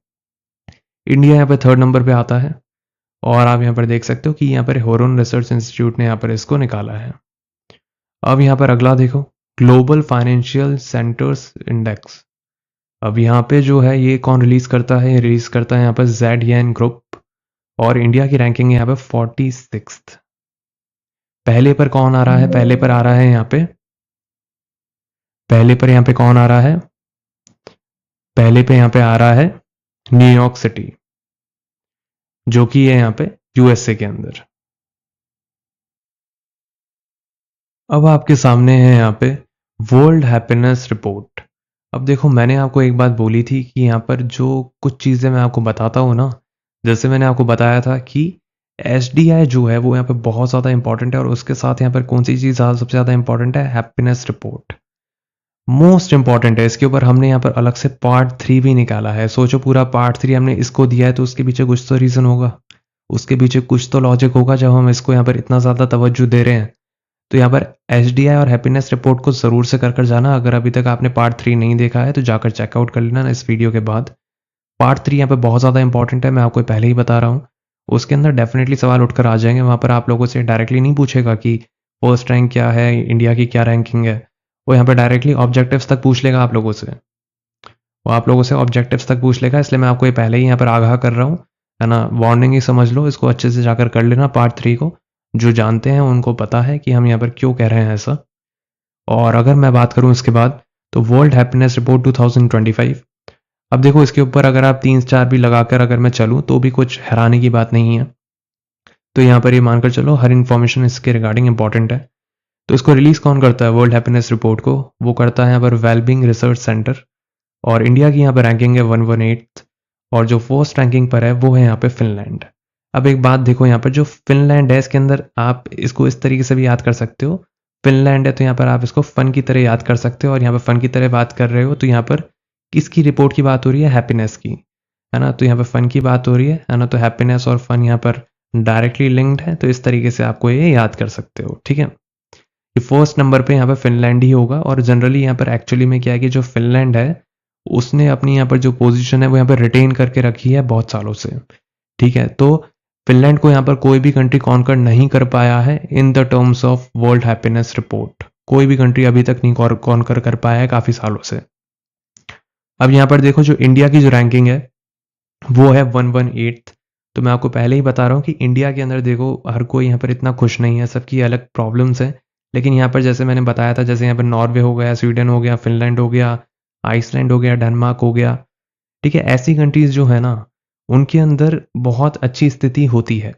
इंडिया यहाँ पे 3rd नंबर पे आता है और आप यहाँ पर देख सकते हो कि यहाँ पर हुरन रिसर्च इंस्टीट्यूट ने यहाँ पर इसको निकाला है। अब यहाँ पर अगला देखो, ग्लोबल फाइनेंशियल सेंटर्स इंडेक्स। अब यहाँ पे जो है ये कौन रिलीज करता है, ये रिलीज करता है यहाँ पर ZN ग्रुप और इंडिया की रैंकिंग यहाँ पे 46th। पहले पर कौन आ रहा है, पहले पर आ रहा है यहाँ पे, पहले पर यहाँ पे कौन आ रहा है, पहले पे यहाँ पे आ रहा है न्यूयॉर्क सिटी, जो कि है यहाँ पे USA के अंदर। अब आपके सामने है यहाँ पे वर्ल्ड हैप्पीनेस रिपोर्ट। अब देखो, मैंने आपको एक बात बोली थी कि यहाँ पर जो कुछ चीज़ें मैं आपको बताता हूँ ना, जैसे मैंने आपको बताया था कि SDI जो है वो यहाँ पे बहुत ज़्यादा इंपॉर्टेंट है, और उसके साथ यहाँ पर कौन सी चीज़ सबसे ज़्यादा इंपॉर्टेंट है, हैप्पीनेस रिपोर्ट मोस्ट इंपॉर्टेंट है। इसके ऊपर हमने यहाँ पर अलग से पार्ट 3 भी निकाला है। सोचो, पूरा पार्ट 3 हमने इसको दिया है तो उसके पीछे कुछ तो रीज़न होगा, उसके पीछे कुछ तो लॉजिक होगा जब हम इसको यहाँ पर इतना ज़्यादा तवज्जो दे रहे हैं। तो यहाँ पर SDI और हैप्पीनेस रिपोर्ट को ज़रूर से कर जाना। अगर अभी तक आपने पार्ट 3 नहीं देखा है तो जाकर चेकआउट कर लेना इस वीडियो के बाद। पार्ट 3 यहाँ पे बहुत ज़्यादा इंपॉर्टेंट है, मैं आपको पहले ही बता रहा हूँ। उसके अंदर डेफिनेटली सवाल उठकर आ जाएंगे, वहाँ पर आप लोगों से डायरेक्टली नहीं पूछेगा कि फर्स्ट रैंक क्या है, इंडिया की क्या रैंकिंग है। वो यहाँ पर डायरेक्टली ऑब्जेक्टिव्स तक पूछ लेगा आप लोगों से, वो आप लोगों से ऑब्जेक्टिव्स तक पूछ लेगा, इसलिए मैं आपको ये पहले ही यहाँ पर आगाह कर रहा हूँ, है ना। वार्निंग ही समझ लो इसको, अच्छे से जाकर कर लेना पार्ट 3 को। जो जानते हैं उनको पता है कि हम यहाँ पर क्यों कह रहे हैं ऐसा। और अगर मैं बात करूँ इसके बाद, तो वर्ल्ड हैप्पीनेस रिपोर्ट 2025। अब देखो, इसके ऊपर अगर आप 3-4 भी लगाकर अगर मैं चलूँ तो भी कुछ हैरानी की बात नहीं है। तो यहाँ पर ये मानकर चलो हर इन्फॉर्मेशन इसके रिगार्डिंग इंपॉर्टेंट है। तो इसको रिलीज कौन करता है वर्ल्ड हैप्पीनेस रिपोर्ट को, वो करता है यहाँ पर वेलबींग रिसर्च सेंटर, और इंडिया की यहाँ पर रैंकिंग है 118th, और जो फर्स्ट रैंकिंग पर है वो है यहाँ पे फिनलैंड। अब एक बात देखो, यहाँ पर जो फिनलैंड है इसके अंदर आप इसको इस तरीके से भी याद कर सकते हो। फिनलैंड है तो यहाँ पर आप इसको फन की तरह याद कर सकते हो, और यहाँ पर फन की तरह बात कर रहे हो तो यहाँ पर किसकी रिपोर्ट की बात हो रही है, हैप्पीनेस की, है ना। तो यहाँ पर फन की बात हो रही है ना, तो हैप्पीनेस और फन यहाँ पर डायरेक्टली लिंक्ड है, तो इस तरीके से आपको ये याद कर सकते हो, ठीक है। ये फर्स्ट नंबर पे यहाँ पर फिनलैंड ही होगा, और जनरली यहाँ पर एक्चुअली में क्या है कि जो फिनलैंड है उसने अपनी यहाँ पर जो पोजीशन है वो यहाँ पर रिटेन करके रखी है बहुत सालों से, ठीक है। तो फिनलैंड को यहाँ पर कोई भी कंट्री कॉन्कर नहीं कर पाया है in the terms of world happiness report. कोई भी कंट्री अभी तक नहीं कॉन्कर कर पाया है काफ़ी सालों से। अब यहाँ पर देखो, जो इंडिया की जो रैंकिंग है वो है 118th। तो मैं आपको पहले ही बता रहा हूँ कि इंडिया के अंदर देखो हर कोई यहाँ पर इतना खुश नहीं है, सबकी अलग प्रॉब्लम्स हैं। लेकिन यहाँ पर जैसे मैंने बताया था, जैसे यहाँ पर नॉर्वे हो गया, स्वीडन हो गया, फिनलैंड हो गया, आइसलैंड हो गया, डेनमार्क हो गया, ठीक है। ऐसी कंट्रीज जो है ना, उनके अंदर बहुत अच्छी स्थिति होती है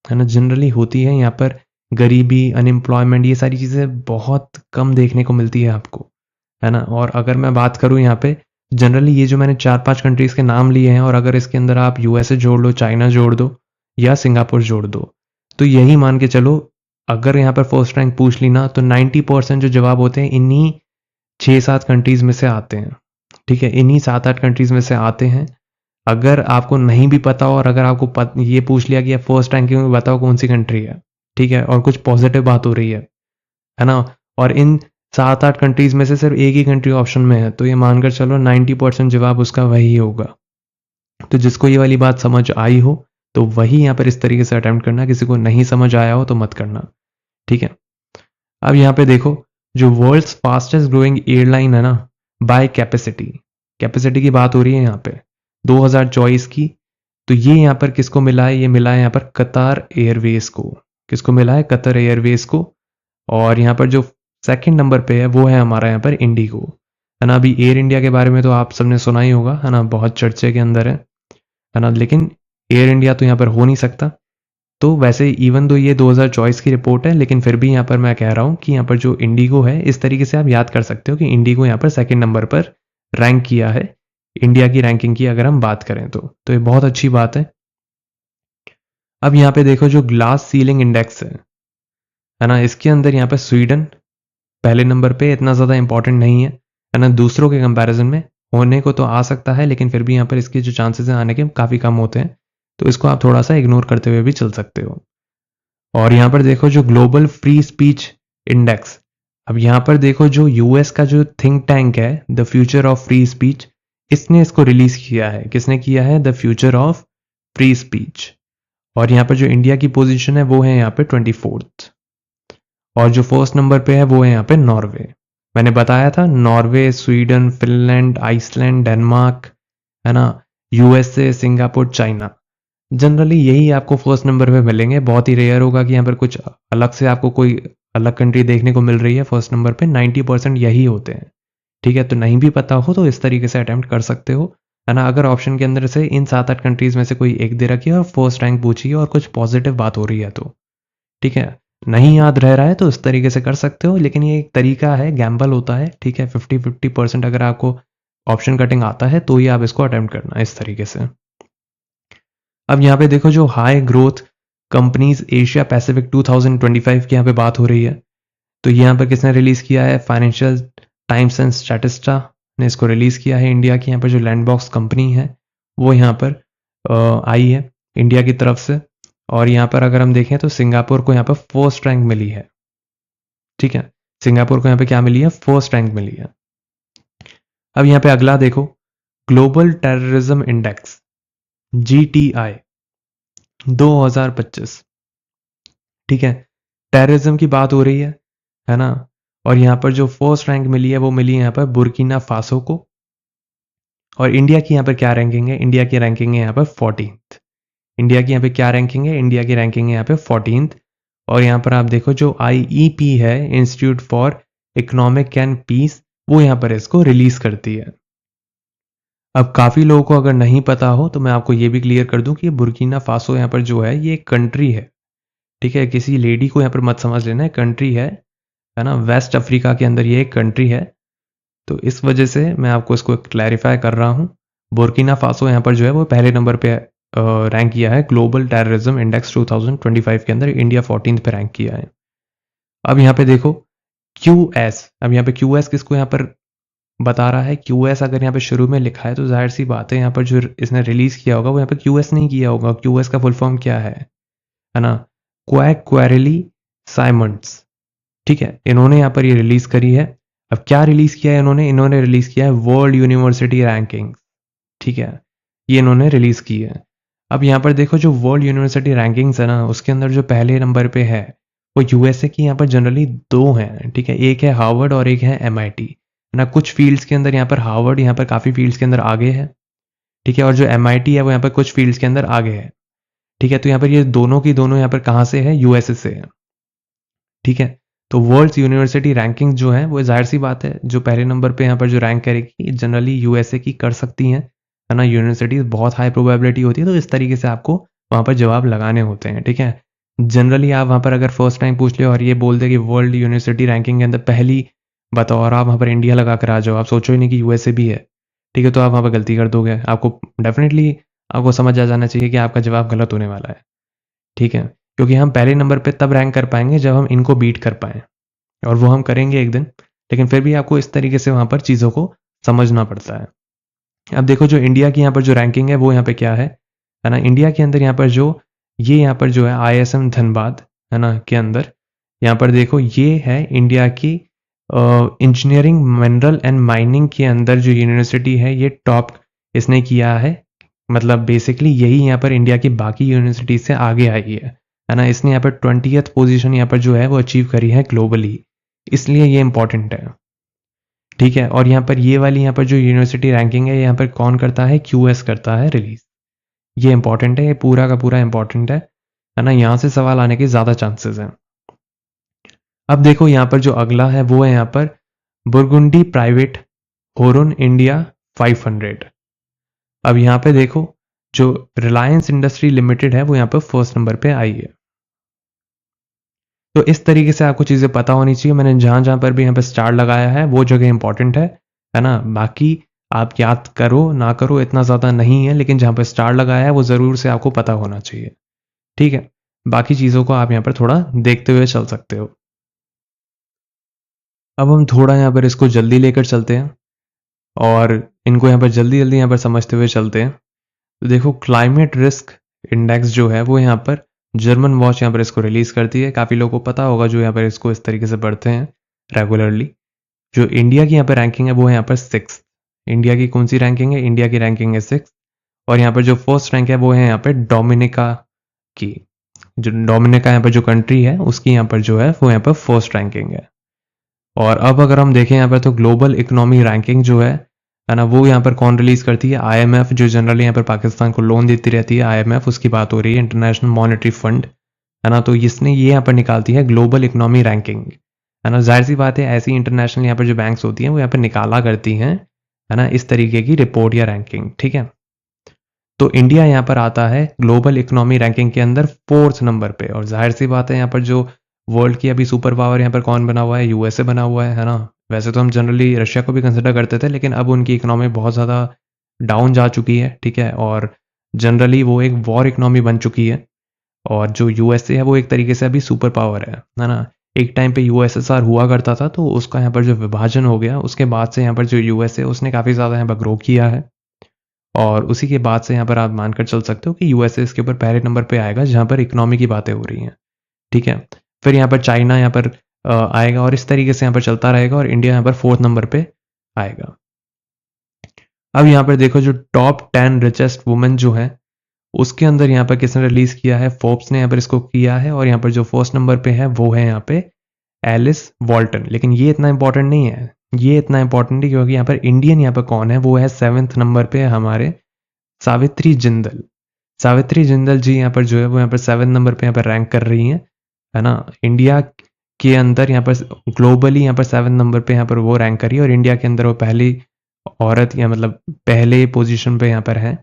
ना, जनरली होती है। यहाँ पर गरीबी, अनएम्प्लॉयमेंट, ये सारी चीज़ें बहुत कम देखने को मिलती है आपको, है ना। और अगर मैं बात करूँ यहाँ पे जनरली, ये जो मैंने 4-5 कंट्रीज़ के नाम लिए हैं, और अगर इसके अंदर आप USA जोड़ लो, चाइना जोड़ दो या सिंगापुर जोड़ दो, तो यही मान के चलो, अगर यहाँ पर फर्स्ट रैंक पूछ ली ना, तो 90% जो जवाब होते हैं इन्हीं 6-7 कंट्रीज़ में से आते हैं, ठीक है। इन्हीं 7-8 कंट्रीज़ में से आते हैं। अगर आपको नहीं भी पता और अगर आपको ये पूछ लिया कि आप फर्स्ट रैंकिंग में बताओ कौन सी कंट्री है, ठीक है, और कुछ पॉजिटिव बात हो रही है ना, और इन 7-8 कंट्रीज में से सिर्फ एक ही कंट्री ऑप्शन में है, तो ये मानकर चलो 90% जवाब उसका वही होगा। तो जिसको ये वाली बात समझ आई हो तो वही यहाँ पर इस तरीके से अटेम्प्ट करना, किसी को नहीं समझ आया हो तो मत करना, ठीक है। अब यहाँ पे देखो, जो वर्ल्ड्स फास्टेस्ट ग्रोइंग एयरलाइन है ना बाय कैपेसिटी, कैपेसिटी की बात हो रही है यहाँ पे 2024 की, तो ये यहाँ पर किसको मिला है, ये मिला है यहाँ पर कतार एयरवेज को। किसको मिला है, कतर एयरवेज को। और यहाँ पर जो सेकंड नंबर पे है वो है हमारा यहाँ पर इंडिगो, है ना। अभी एयर इंडिया के बारे में तो आप सबने सुना ही होगा, है ना, बहुत चर्चे के अंदर है ना, लेकिन एयर इंडिया तो यहाँ पर हो नहीं सकता। तो वैसे इवन दो ये 2024 की रिपोर्ट है, लेकिन फिर भी यहाँ पर मैं कह रहा हूँ कि यहाँ पर जो इंडिगो है, इस तरीके से आप याद कर सकते हो कि इंडिगो यहाँ पर सेकंड नंबर पर रैंक किया है इंडिया की रैंकिंग की अगर हम बात करें तो ये बहुत अच्छी बात है। अब यहाँ पे देखो, जो ग्लास सीलिंग इंडेक्स है ना, इसके अंदर यहाँ पे स्वीडन पहले नंबर पे इतना ज़्यादा इंपॉर्टेंट नहीं है ना, दूसरों के कंपैरिजन में होने को तो आ सकता है, लेकिन फिर भी यहाँ पर इसके जो चांसेस हैं आने के काफ़ी कम होते हैं, तो इसको आप थोड़ा सा इग्नोर करते हुए भी चल सकते हो। और यहाँ पर देखो जो ग्लोबल फ्री स्पीच इंडेक्स, अब यहाँ पर देखो जो यूएस का जो थिंक टैंक है the future of free speech, इसने इसको रिलीज किया है। किसने किया है? The future of free speech. और यहाँ पर जो इंडिया की पोजीशन है वो है यहाँ पे 24th, और जो फर्स्ट नंबर पे है वो है यहाँ पे नॉर्वे। मैंने बताया था Norway, Sweden, Finland, Iceland, Denmark, है ना, यूएसए, सिंगापुर, चाइना, जनरली यही आपको फर्स्ट नंबर पे मिलेंगे। बहुत ही रेयर होगा कि यहाँ पर कुछ अलग से आपको कोई अलग कंट्री देखने को मिल रही है फर्स्ट नंबर पे। 90% यही होते हैं। ठीक है, तो नहीं भी पता हो तो इस तरीके से अटेम्प्ट कर सकते हो, है ना। अगर ऑप्शन के अंदर से इन 7-8 कंट्रीज में से कोई एक दे रखी है और फर्स्ट रैंक पूछी है और कुछ पॉजिटिव बात हो रही है तो ठीक है, नहीं याद रह रहा है तो इस तरीके से कर सकते हो, लेकिन ये एक तरीका है, गैम्बल होता है। ठीक है, 50-50% अगर आपको ऑप्शन कटिंग आता है तो ही आप इसको अटेम्प्ट करना इस तरीके से। अब यहाँ पे देखो जो high growth companies Asia Pacific 2025 की यहाँ पे बात हो रही है, तो यहाँ पर किसने रिलीज किया है? फाइनेंशियल टाइम्स एंड स्टैटिस्टा ने इसको रिलीज किया है। इंडिया की यहाँ पर जो लैंडबॉक्स कंपनी है वो यहाँ पर आई है इंडिया की तरफ से, और यहाँ पर अगर हम देखें तो सिंगापुर को यहाँ पर फर्स्ट रैंक मिली है। ठीक है, सिंगापुर को यहाँ पे क्या मिली है? फर्स्ट रैंक मिली है। अब यहाँ पे अगला देखो, ग्लोबल टेररिज्म इंडेक्स GTI 2025। ठीक है, टेररिज्म की बात हो रही है ना। और यहाँ पर जो फर्स्ट रैंक मिली है वो मिली है यहाँ पर बुर्किना फासो को। और इंडिया की यहाँ पर क्या रैंकिंग है? इंडिया की रैंकिंग है यहाँ पर 14th। इंडिया की यहाँ पे क्या रैंकिंग है? इंडिया की रैंकिंग है यहाँ पे 14th। और यहाँ पर आप देखो जो IEP है, institute for economic and peace, वो यहाँ पर इसको रिलीज करती है। अब काफ़ी लोगों को अगर नहीं पता हो तो मैं आपको ये भी क्लियर कर दूं कि बुर्किना फासो यहाँ पर जो है ये एक कंट्री है। ठीक है, किसी लेडी को यहाँ पर मत समझ लेना, है कंट्री है ना। वेस्ट अफ्रीका के अंदर ये एक कंट्री है, तो इस वजह से मैं आपको इसको क्लैरिफाई कर रहा हूँ। बुर्किना फासो यहाँ पर जो है वो पहले नंबर पे रैंक किया है ग्लोबल टेररिज्म इंडेक्स 2025 के अंदर, इंडिया 14th पे रैंक किया है। अब यहाँ पे देखो QS, अब यहाँ पे QS किसको यहाँ पर बता रहा है? QS अगर यहाँ पे शुरू में लिखा है तो जाहिर सी बात है यहाँ पर जो इसने रिलीज किया होगा वो यहाँ पे QS नहीं किया होगा। QS का फुल फॉर्म क्या है ना? क्वैक क्वेरली साइमंड्स। ठीक है, इन्होंने यहाँ पर ये रिलीज करी है। अब क्या रिलीज किया है इन्होंने रिलीज किया है वर्ल्ड यूनिवर्सिटी रैंकिंग। ठीक है, ये इन्होंने रिलीज की है। अब यहाँ पर देखो जो वर्ल्ड यूनिवर्सिटी रैंकिंग्स है ना, उसके अंदर जो पहले नंबर पे है वो USA की यहाँ पर जनरली 2 हैं। ठीक है, एक है हार्वर्ड और एक है MIT, है ना। कुछ फील्ड्स के अंदर यहाँ पर हार्वर्ड यहाँ पर काफ़ी फील्ड्स के अंदर आगे है। ठीक है, और जो MIT है वो यहाँ पर कुछ फील्ड्स के अंदर आगे है। ठीक है, तो यहाँ पर ये दोनों की दोनों यहाँ पर कहाँ से है? USA से है। ठीक है, तो वर्ल्ड यूनिवर्सिटी रैंकिंग जो है वो जाहिर सी बात है जो पहले नंबर पे यहाँ पर जो रैंक करेगी जनरली USA की कर सकती हैं, है ना। यूनिवर्सिटीज बहुत हाई प्रोबेबिलिटी होती है, तो इस तरीके से आपको वहाँ पर जवाब लगाने होते हैं। ठीक है, जनरली आप वहाँ पर अगर फर्स्ट टाइम पूछ ले और ये बोल दे कि वर्ल्ड यूनिवर्सिटी रैंकिंग के अंदर पहली बताओ और आप वहाँ पर इंडिया लगा कर आ जाओ, आप सोचो ही नहीं कि USA भी है, ठीक है, तो आप वहाँ पर गलती कर दोगे। आपको डेफिनेटली आपको समझ आ जाना चाहिए कि आपका जवाब गलत होने वाला है। ठीक है, क्योंकि हम पहले नंबर पे तब रैंक कर पाएंगे जब हम इनको बीट कर पाएँ, और वो हम करेंगे एक दिन, लेकिन फिर भी आपको इस तरीके से वहाँ पर चीज़ों को समझना पड़ता है। अब देखो जो इंडिया की यहाँ पर जो रैंकिंग है वो यहाँ पे क्या है ना। इंडिया के अंदर यहाँ पर जो यहाँ पर जो है ISM धनबाद, है ना, के अंदर यहाँ पर देखो ये है इंडिया की इंजीनियरिंग मिनरल एंड माइनिंग के अंदर जो यूनिवर्सिटी है ये टॉप इसने किया है। मतलब बेसिकली यही यहाँ पर इंडिया की बाकी यूनिवर्सिटी से आगे आई है ना। इसने यहाँ पर 20th पोजीशन यहाँ पर जो है वो अचीव करी है ग्लोबली, इसलिए ये इंपॉर्टेंट है। ठीक है, और यहाँ पर ये वाली यहाँ पर जो यूनिवर्सिटी रैंकिंग है यहाँ पर कौन करता है? QS करता है रिलीज। ये इंपॉर्टेंट है, ये पूरा का पूरा इंपॉर्टेंट है ना। यहाँ से सवाल आने के ज़्यादा चांसेस हैं। अब देखो यहाँ पर जो अगला है वो है यहाँ पर बुरगुंडी प्राइवेट होरुन इंडिया 500। अब यहाँ पे देखो जो रिलायंस इंडस्ट्री लिमिटेड है वो यहाँ पर फर्स्ट नंबर पे आई है। तो इस तरीके से आपको चीज़ें पता होनी चाहिए। मैंने जहाँ जहाँ पर भी यहाँ पे स्टार लगाया है वो जगह इंपॉर्टेंट है ना। बाकी आप याद करो ना करो इतना ज़्यादा नहीं है, लेकिन जहाँ पर स्टार लगाया है वो ज़रूर से आपको पता होना चाहिए। ठीक है, बाकी चीज़ों को आप यहाँ पर थोड़ा देखते हुए चल सकते हो। अब हम थोड़ा यहाँ पर इसको जल्दी लेकर चलते हैं और इनको यहाँ पर जल्दी जल्दी यहाँ पर समझते हुए चलते हैं। तो देखो क्लाइमेट रिस्क इंडेक्स जो है वो यहाँ पर जर्मन वॉच यहाँ पर इसको रिलीज करती है। काफ़ी लोगों को पता होगा जो यहाँ पर इसको इस तरीके से पढ़ते हैं रेगुलरली। जो इंडिया की यहाँ पर रैंकिंग है वो है यहाँ पर 6। इंडिया की कौन सी रैंकिंग है? इंडिया की रैंकिंग है 6। और यहाँ पर जो फर्स्ट रैंक है वो है यहाँ पर डोमिनिका की। जो डोमिनिका यहाँ पर जो कंट्री है उसकी यहाँ पर जो है वो यहाँ पर फर्स्ट रैंकिंग है। और अब अगर हम देखें यहाँ पर तो ग्लोबल इकोनॉमी रैंकिंग जो है ना, वो यहाँ पर कौन रिलीज करती है? आईएमएफ, जो जनरली यहाँ पर पाकिस्तान को लोन देती रहती है। आईएमएफ, उसकी बात हो रही है, इंटरनेशनल मॉनेटरी फंड, है ना। तो इसने ये यहाँ पर निकालती है ग्लोबल इकोनॉमी रैंकिंग, है ना। जाहिर सी बात है ऐसी इंटरनेशनल यहाँ पर जो बैंक्स होती हैं वो यहाँ पर निकाला करती हैं, है ना, इस तरीके की रिपोर्ट या रैंकिंग, ठीक है। तो इंडिया यहाँ पर आता है ग्लोबल इकोनॉमी रैंकिंग के अंदर 4th नंबर पे। और जाहिर सी बात है यहाँ पर जो वर्ल्ड की अभी सुपर पावर यहाँ पर कौन बना हुआ है? यूएसए बना हुआ है ना। वैसे तो हम जनरली रशिया को भी कंसिडर करते थे, लेकिन अब उनकी इकोनॉमी बहुत ज़्यादा डाउन जा चुकी है, ठीक है। और जनरली वो एक वॉर इकोनॉमी बन चुकी है। और जो यूएसए है वो एक तरीके से अभी सुपर पावर है ना। एक टाइम पे यूएसएसआर हुआ करता था, तो उसका यहाँ पर जो विभाजन हो गया उसके बाद से यहाँ पर जो यूएसए उसने काफ़ी ज़्यादा यहाँ पर ग्रो किया है। और उसी के बाद से यहाँ पर आप मानकर चल सकते हो कि यूएसए इसके ऊपर पहले नंबर पे आएगा जहाँ पर इकोनॉमी की बातें हो रही हैं, ठीक है। फिर यहाँ पर चाइना यहाँ पर आएगा और इस तरीके से यहाँ पर चलता रहेगा और इंडिया यहाँ पर 4th नंबर पे आएगा। अब यहाँ पर देखो जो टॉप 10 रिचेस्ट वुमेन जो है उसके अंदर यहाँ पर किसने रिलीज किया है? फोर्ब्स ने यहाँ पर इसको किया है। और यहाँ पर जो फर्स्ट नंबर पे है वो है यहाँ पे एलिस वॉल्टन। लेकिन ये इतना इंपॉर्टेंट नहीं है, ये इतना इंपॉर्टेंट है क्योंकि यहाँ पर इंडियन यहाँ पर कौन है? वो है 7th नंबर पे हमारे सावित्री जिंदल। सावित्री जिंदल जी यहाँ पर जो है वो यहाँ पर 7 नंबर पे यहाँ पर रैंक कर रही हैं, है ना। इंडिया के अंदर यहाँ पर ग्लोबली यहाँ पर 7 नंबर पे यहाँ पर वो रैंक करी है और इंडिया के अंदर वो पहली औरत या मतलब पहले पोजीशन पे यहाँ पर है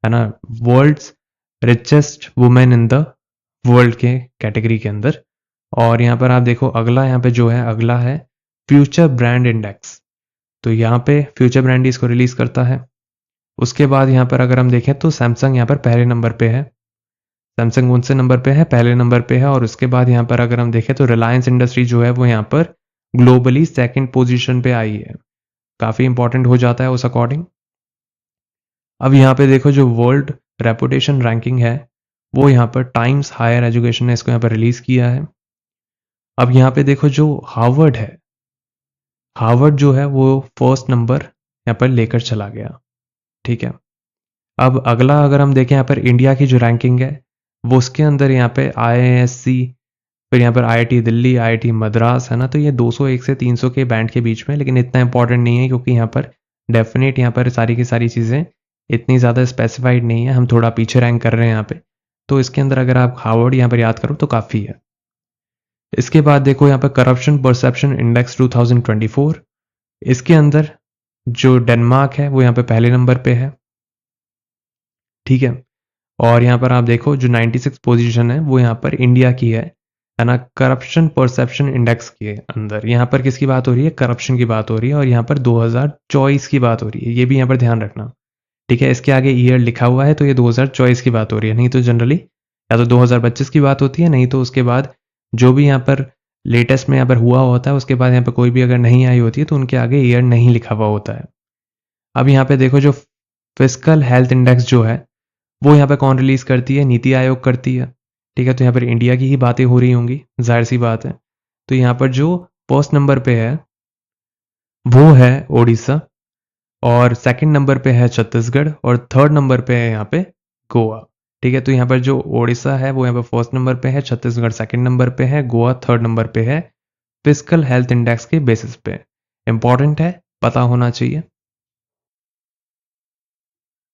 ना। World's richest women in the world के कैटेगरी के अंदर। और यहाँ पर आप देखो अगला यहाँ पे जो है अगला है फ्यूचर ब्रांड इंडेक्स। तो यहाँ पे फ्यूचर ब्रांड इसको रिलीज करता है। उसके बाद यहाँ पर अगर हम देखें तो सैमसंग यहाँ पर पहले नंबर पे है। सैमसंग कौन से नंबर पे है? पहले नंबर पे है। और उसके बाद यहाँ पर अगर हम देखें तो रिलायंस इंडस्ट्री जो है वो यहाँ पर ग्लोबली 2nd पोजीशन पे आई है। काफ़ी इंपॉर्टेंट हो जाता है उस अकॉर्डिंग। अब यहाँ पे देखो जो वर्ल्ड रेपुटेशन रैंकिंग है वो यहाँ पर टाइम्स हायर एजुकेशन ने इसको यहाँ पर रिलीज किया है। अब यहाँ पे देखो जो हार्वर्ड है, हार्वर्ड जो है वो फर्स्ट नंबर यहाँ पर लेकर चला गया, ठीक है। अब अगला अगर हम देखें यहाँ पर इंडिया की जो रैंकिंग है वो उसके अंदर यहाँ पे IISc, फिर यहाँ पर IIT दिल्ली, IIT मद्रास, है ना। तो ये 201 से 300 के बैंड के बीच में, लेकिन इतना इंपॉर्टेंट नहीं है क्योंकि यहाँ पर डेफिनेट यहाँ पर सारी की सारी चीज़ें इतनी ज़्यादा स्पेसिफाइड नहीं है। हम थोड़ा पीछे रैंक कर रहे हैं यहाँ पे। तो इसके अंदर अगर आप हार्वर्ड यहाँ पर याद करो तो काफ़ी है। इसके बाद देखो यहाँ पर करप्शन परसेप्शन इंडेक्स 2024। इसके अंदर जो डेनमार्क है वो यहाँ पे पहले नंबर पे है, ठीक है। और यहाँ पर आप देखो जो 96 पोजीशन है वो यहाँ पर इंडिया की है ना। करप्शन परसेप्शन इंडेक्स के अंदर यहाँ पर किसकी बात हो रही है? करप्शन की बात हो रही है। और यहाँ पर 2024 की बात हो रही है, ये भी यहाँ पर ध्यान रखना, ठीक है। इसके आगे ईयर लिखा हुआ है तो ये 2024 की बात हो रही है, नहीं तो जनरली या तो 2025 की बात होती है, नहीं तो उसके बाद जो भी यहाँ पर लेटेस्ट में यहाँ पर हुआ होता है उसके बाद यहाँ पर कोई भी अगर नहीं आई होती है तो उनके आगे ईयर नहीं लिखा हुआ होता है। अब यहाँ पे देखो जो फिस्कल हेल्थ इंडेक्स जो है वो यहाँ पे कौन रिलीज करती है? नीति आयोग करती है, ठीक है। तो यहाँ पर इंडिया की ही बातें हो रही होंगी, जाहिर सी बात है। तो यहाँ पर जो फर्स्ट नंबर पे है वो है ओडिशा, और 2nd नंबर पे है छत्तीसगढ़, और 3rd नंबर पे है यहाँ पे गोवा, ठीक है। तो यहाँ पर जो ओडिशा है वो यहाँ पर फर्स्ट नंबर पे है, छत्तीसगढ़ 2nd नंबर पे है, गोवा 3rd नंबर पे है फिस्कल हेल्थ इंडेक्स के बेसिस पे। इंपॉर्टेंट है, पता होना चाहिए।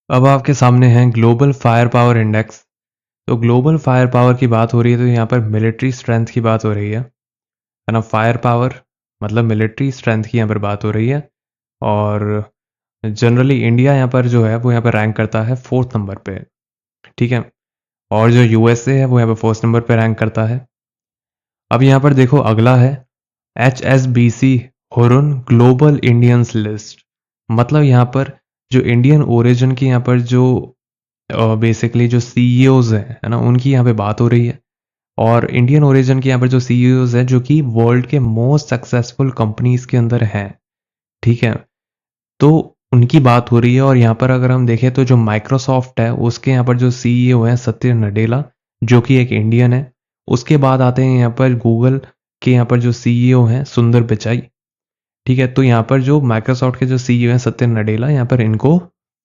अब आपके सामने है ग्लोबल फायर पावर इंडेक्स। तो ग्लोबल फायर पावर की बात हो रही है तो यहाँ पर मिलिट्री स्ट्रेंथ की बात हो रही है ना। फायर पावर मतलब मिलिट्री स्ट्रेंथ की यहाँ पर बात हो रही है। और जनरली इंडिया यहाँ पर जो है वो यहाँ पर रैंक करता है 4th नंबर पे, ठीक है। और जो यूएसए है वो यहाँ पर 1st नंबर पे रैंक करता है। अब यहाँ पर देखो अगला है HSBC Hurun global Indians list. मतलब यहाँ पर जो इंडियन ओरिजिन की यहाँ पर जो बेसिकली जो CEOs हैं, है ना, उनकी यहाँ पे बात हो रही है। और इंडियन ओरिजिन के यहाँ पर जो सीईओज हैं जो कि वर्ल्ड के मोस्ट सक्सेसफुल कंपनीज के अंदर हैं, ठीक है। तो उनकी बात हो रही है। और यहाँ पर अगर हम देखें तो जो माइक्रोसॉफ्ट है उसके यहाँ पर जो सीईओ हैं सत्य नडेला, जो कि एक इंडियन है। उसके बाद आते हैं यहाँ पर गूगल के यहाँ पर जो सीईओ हैं सुंदर पिचाई, ठीक है। तो यहाँ पर जो माइक्रोसॉफ्ट के जो सीईओ हैं सत्य नडेला, यहाँ पर इनको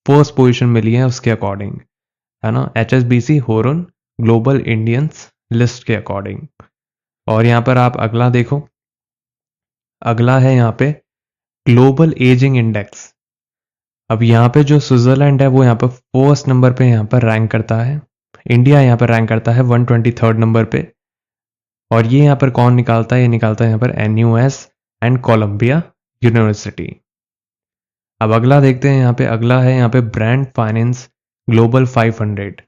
फर्स्ट पोजीशन मिली है उसके अकॉर्डिंग, है ना, HSBC होरन ग्लोबल इंडियंस लिस्ट के अकॉर्डिंग। और यहाँ पर आप अगला देखो, अगला है यहाँ पे ग्लोबल एजिंग इंडेक्स। अब यहाँ पे जो स्विट्जरलैंड है वो यहाँ पर फर्स्ट नंबर पे यहाँ पर रैंक करता है। इंडिया यहाँ पर रैंक करता है 123rd नंबर पे। और ये यहाँ पर कौन निकालता है, ये निकालता है यहाँ पर NUS एंड कोलंबिया यूनिवर्सिटी। अब अगला देखते हैं, यहाँ पे अगला है यहाँ पे ब्रांड फाइनेंस ग्लोबल 500।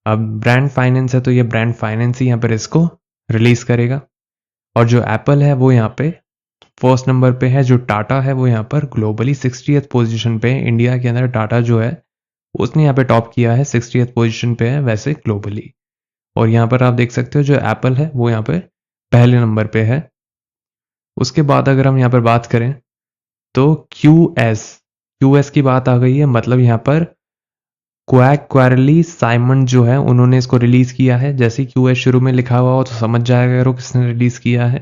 अब ब्रांड फाइनेंस है तो ये ब्रांड फाइनेंस ही यहाँ पर इसको रिलीज करेगा। और जो एप्पल है वो यहाँ पे फर्स्ट नंबर पे है। जो टाटा है वो यहाँ पर ग्लोबली 60th पोजीशन पे है। इंडिया के अंदर टाटा जो है उसने यहाँ पे टॉप किया है, 60th पोजीशन पे है वैसे ग्लोबली। और यहाँ पर आप देख सकते हो जो एप्पल है वो यहाँ पे पहले नंबर पे है। उसके बाद अगर हम यहाँ पर बात करें तो क्यूएस की बात आ गई है। मतलब यहाँ पर क्वारली साइमन जो है उन्होंने इसको रिलीज किया है। जैसे क्यूएस शुरू में लिखा हुआ हो तो समझ जाएगा करो किसने रिलीज किया है।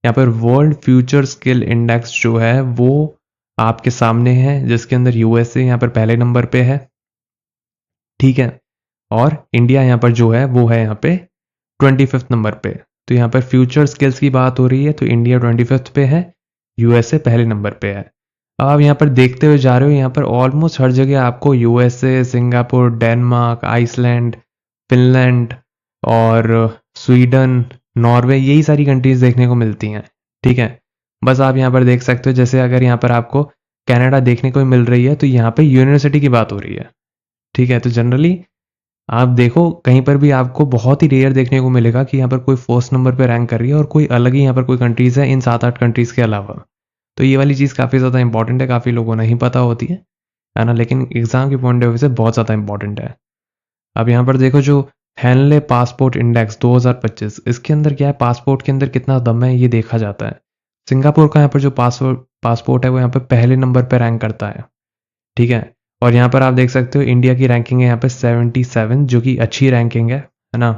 यहाँ पर वर्ल्ड फ्यूचर स्किल इंडेक्स जो है वो आपके सामने है, जिसके अंदर यूएसए यहाँ पर पहले नंबर पे है, ठीक है। और इंडिया यहाँ पर जो है वो है यहाँ पे 25th नंबर पे। तो यहाँ पर फ्यूचर स्किल्स की बात हो रही है तो इंडिया 25th पे है, यूएसए पहले नंबर पे है। अब आप यहाँ पर देखते हुए जा रहे हो, यहाँ पर ऑलमोस्ट हर जगह आपको USA, Singapore, Denmark, Iceland, Finland और स्वीडन, नॉर्वे, यही सारी कंट्रीज देखने को मिलती हैं, ठीक है। बस आप यहाँ पर देख सकते हो, जैसे अगर यहाँ पर आपको कनाडा देखने को मिल रही है तो यहाँ पे यूनिवर्सिटी की बात हो रही है, ठीक है। तो जनरली आप देखो कहीं पर भी आपको बहुत ही रेयर देखने को मिलेगा कि यहाँ पर कोई फर्स्ट नंबर पे रैंक कर रही है और कोई अलग ही यहाँ पर कोई कंट्रीज है इन 7-8 कंट्रीज के अलावा। तो ये वाली चीज़ काफ़ी ज़्यादा इंपॉर्टेंट है, काफ़ी लोगों को नहीं पता होती है ना, लेकिन एग्जाम के पॉइंट ऑफ व्यू से बहुत ज़्यादा इंपॉर्टेंट है। अब यहाँ पर देखो जो हैनले पासपोर्ट इंडेक्स 2025, इसके अंदर क्या है, पासपोर्ट के अंदर कितना दम है ये देखा जाता है। सिंगापुर का यहाँ पर जो पासपोर्ट है वो यहाँ पर पहले नंबर पर रैंक करता है, ठीक है। और यहाँ पर आप देख सकते हो इंडिया की रैंकिंग है यहाँ पे 77, जो कि अच्छी रैंकिंग है ना।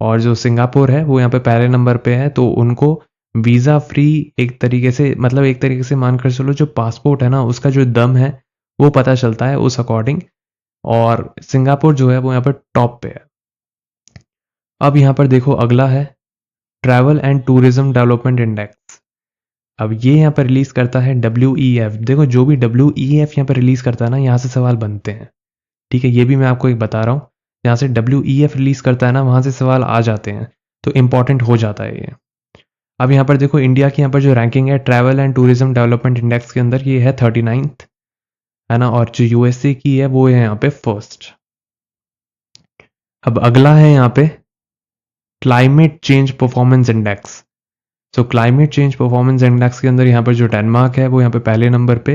और जो सिंगापुर है वो यहाँ पे पहले नंबर पे है। तो उनको वीज़ा फ्री एक तरीके से, मतलब एक तरीके से मानकर चलो जो पासपोर्ट है ना उसका जो दम है वो पता चलता है उस अकॉर्डिंग। और सिंगापुर जो है वो यहाँ पर टॉप पे है। अब यहाँ पर देखो अगला है travel and tourism development index. अब ये यहाँ पर रिलीज करता है WEF। देखो जो भी WEF यहाँ पर रिलीज करता है ना, यहाँ से सवाल बनते हैं, ठीक है। ये भी मैं आपको एक बता रहा हूँ, यहाँ से WEF रिलीज करता है ना वहां से सवाल आ जाते हैं, तो इंपॉर्टेंट हो जाता है ये। अब यहाँ पर देखो इंडिया की यहाँ पर जो रैंकिंग है travel and tourism development index के अंदर, ये है 39th, है ना। और जो यूएसए की है वो है यहाँ पे फर्स्ट। अब अगला है यहाँ पे क्लाइमेट चेंज परफॉर्मेंस इंडेक्स। सो क्लाइमेट चेंज परफॉर्मेंस इंडेक्स के अंदर यहाँ पर जो डेनमार्क है वो यहाँ पे पहले नंबर पे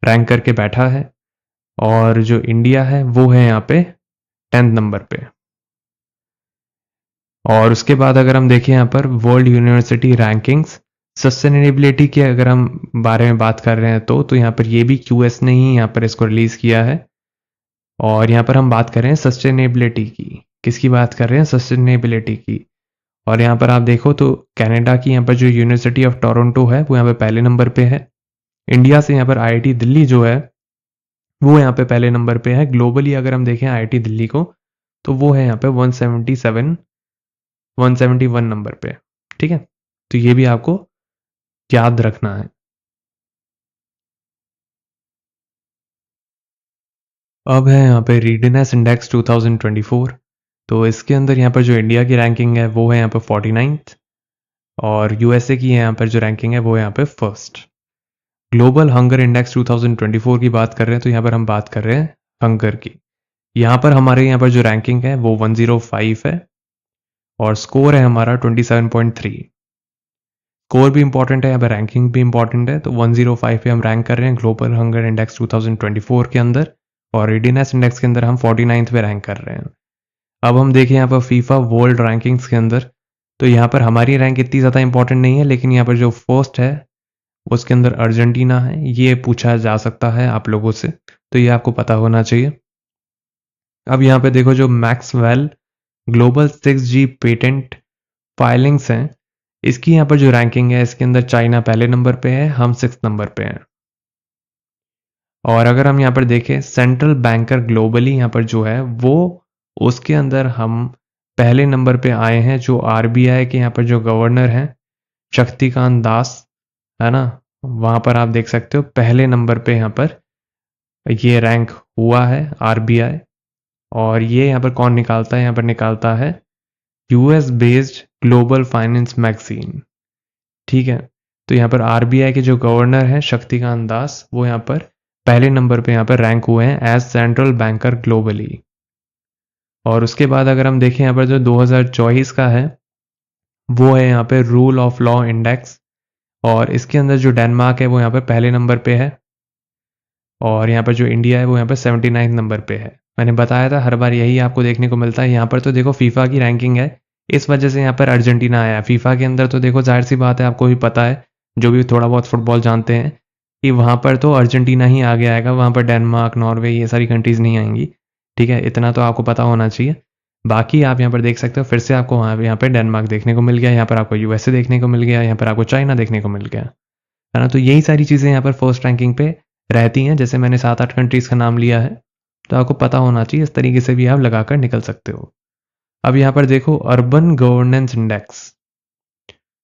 रैंक करके बैठा है। और जो इंडिया है वो है यहाँ पे 10th नंबर पे। और उसके बाद अगर हम देखें यहाँ पर वर्ल्ड यूनिवर्सिटी रैंकिंग्स सस्टेनेबिलिटी के अगर हम बारे में बात कर रहे हैं तो यहाँ पर ये भी क्यूएस ने ही यहाँ पर इसको रिलीज किया है। और यहाँ पर हम बात कर रहे हैं सस्टेनेबिलिटी की, किसकी बात कर रहे हैं, सस्टेनेबिलिटी की। और यहाँ पर आप देखो तो कनाडा की यहाँ पर जो यूनिवर्सिटी ऑफ टोरंटो है वो यहाँ पे पहले नंबर पे है। इंडिया से यहाँ पर IIT दिल्ली जो है वो यहाँ पे पहले नंबर पे है। ग्लोबली अगर हम देखें IIT दिल्ली को तो वो है यहाँ पे 171 नंबर पे, ठीक है। तो ये भी आपको याद रखना है। अब है यहाँ पे रीडनेस इंडेक्स 2024। तो इसके अंदर यहाँ पर जो इंडिया की रैंकिंग है वो है यहाँ पे 49th। और यूएसए की यहाँ पर जो रैंकिंग है वो यहाँ पे फर्स्ट। ग्लोबल हंगर इंडेक्स 2024 की बात कर रहे हैं तो यहाँ पर हम बात कर रहे हैं हंगर की। यहाँ पर हमारे यहाँ पर जो रैंकिंग है वो 105 है और स्कोर है हमारा 27.3। स्कोर भी इंपॉर्टेंट है, यहाँ पर रैंकिंग भी इंपॉर्टेंट है। तो 105 पे हम रैंक कर रहे हैं ग्लोबल हंगर इंडेक्स 2024 के अंदर। और रीडीनेस इंडेक्स के अंदर हम 49th पे रैंक कर रहे हैं। अब हम देखें यहाँ पर फीफा वर्ल्ड रैंकिंग्स के अंदर तो यहाँ पर हमारी रैंक इतनी ज़्यादा इंपॉर्टेंट नहीं है, लेकिन यहाँ पर जो फर्स्ट है उसके अंदर अर्जेंटीना है, ये पूछा जा सकता है आप लोगों से, तो ये आपको पता होना चाहिए। अब यहाँ पे देखो जो Maxwell global 6G patent filings हैं, इसकी यहाँ पर जो रैंकिंग है, इसके अंदर चाइना पहले नंबर पे है, हम 6th नंबर पे हैं। और अगर हम यहाँ पर देखें सेंट्रल बैंकर ग्लोबली यहाँ पर जो है वो, उसके अंदर हम पहले नंबर पे आए हैं। जो आरबीआई के यहाँ पर जो गवर्नर हैं शक्तिकांत दास, है ना, वहाँ पर आप देख सकते हो पहले नंबर पे यहाँ पर ये रैंक हुआ है आरबीआई। और ये यहाँ पर कौन निकालता है, यहाँ पर निकालता है US based global finance magazine. ठीक है, तो यहाँ पर आरबीआई के जो गवर्नर हैं शक्तिकांत दास, वो यहाँ पर पहले नंबर पे यहाँ पर रैंक हुए हैं एज सेंट्रल बैंकर ग्लोबली। और उसके बाद अगर हम देखें यहाँ पर जो 2024 का है, वो है यहाँ पे रूल ऑफ लॉ इंडेक्स, और इसके अंदर जो डेनमार्क है वो यहाँ पर पहले नंबर पे है, और यहाँ पर जो इंडिया है वो यहाँ पर 79 नंबर पे है। मैंने बताया था हर बार यही आपको देखने को मिलता है। यहाँ पर तो देखो फीफा की रैंकिंग है, इस वजह से यहाँ पर अर्जेंटीना आया। फीफा के अंदर तो देखो जाहिर सी बात है, आपको भी पता है, जो भी थोड़ा बहुत फुटबॉल जानते हैं, कि वहाँ पर तो अर्जेंटीना ही आगे आएगा, वहाँ पर डेनमार्क, नॉर्वे, ये सारी कंट्रीज़ नहीं आएंगी। ठीक है, इतना तो आपको पता होना चाहिए। बाकी आप यहाँ पर देख सकते हो, फिर से आपको वहाँ यहाँ पर डेनमार्क देखने को मिल गया, यहाँ पर आपको यूएसए देखने को मिल गया, यहाँ पर आपको चाइना देखने को मिल गया, है ना। तो यही सारी चीज़ें यहाँ पर फर्स्ट रैंकिंग पे रहती हैं। जैसे मैंने 7-8 कंट्रीज़ का नाम लिया है, तो आपको पता होना चाहिए, इस तरीके से भी आप लगाकर निकल सकते हो। अब यहाँ पर देखो अर्बन गवर्नेंस इंडेक्स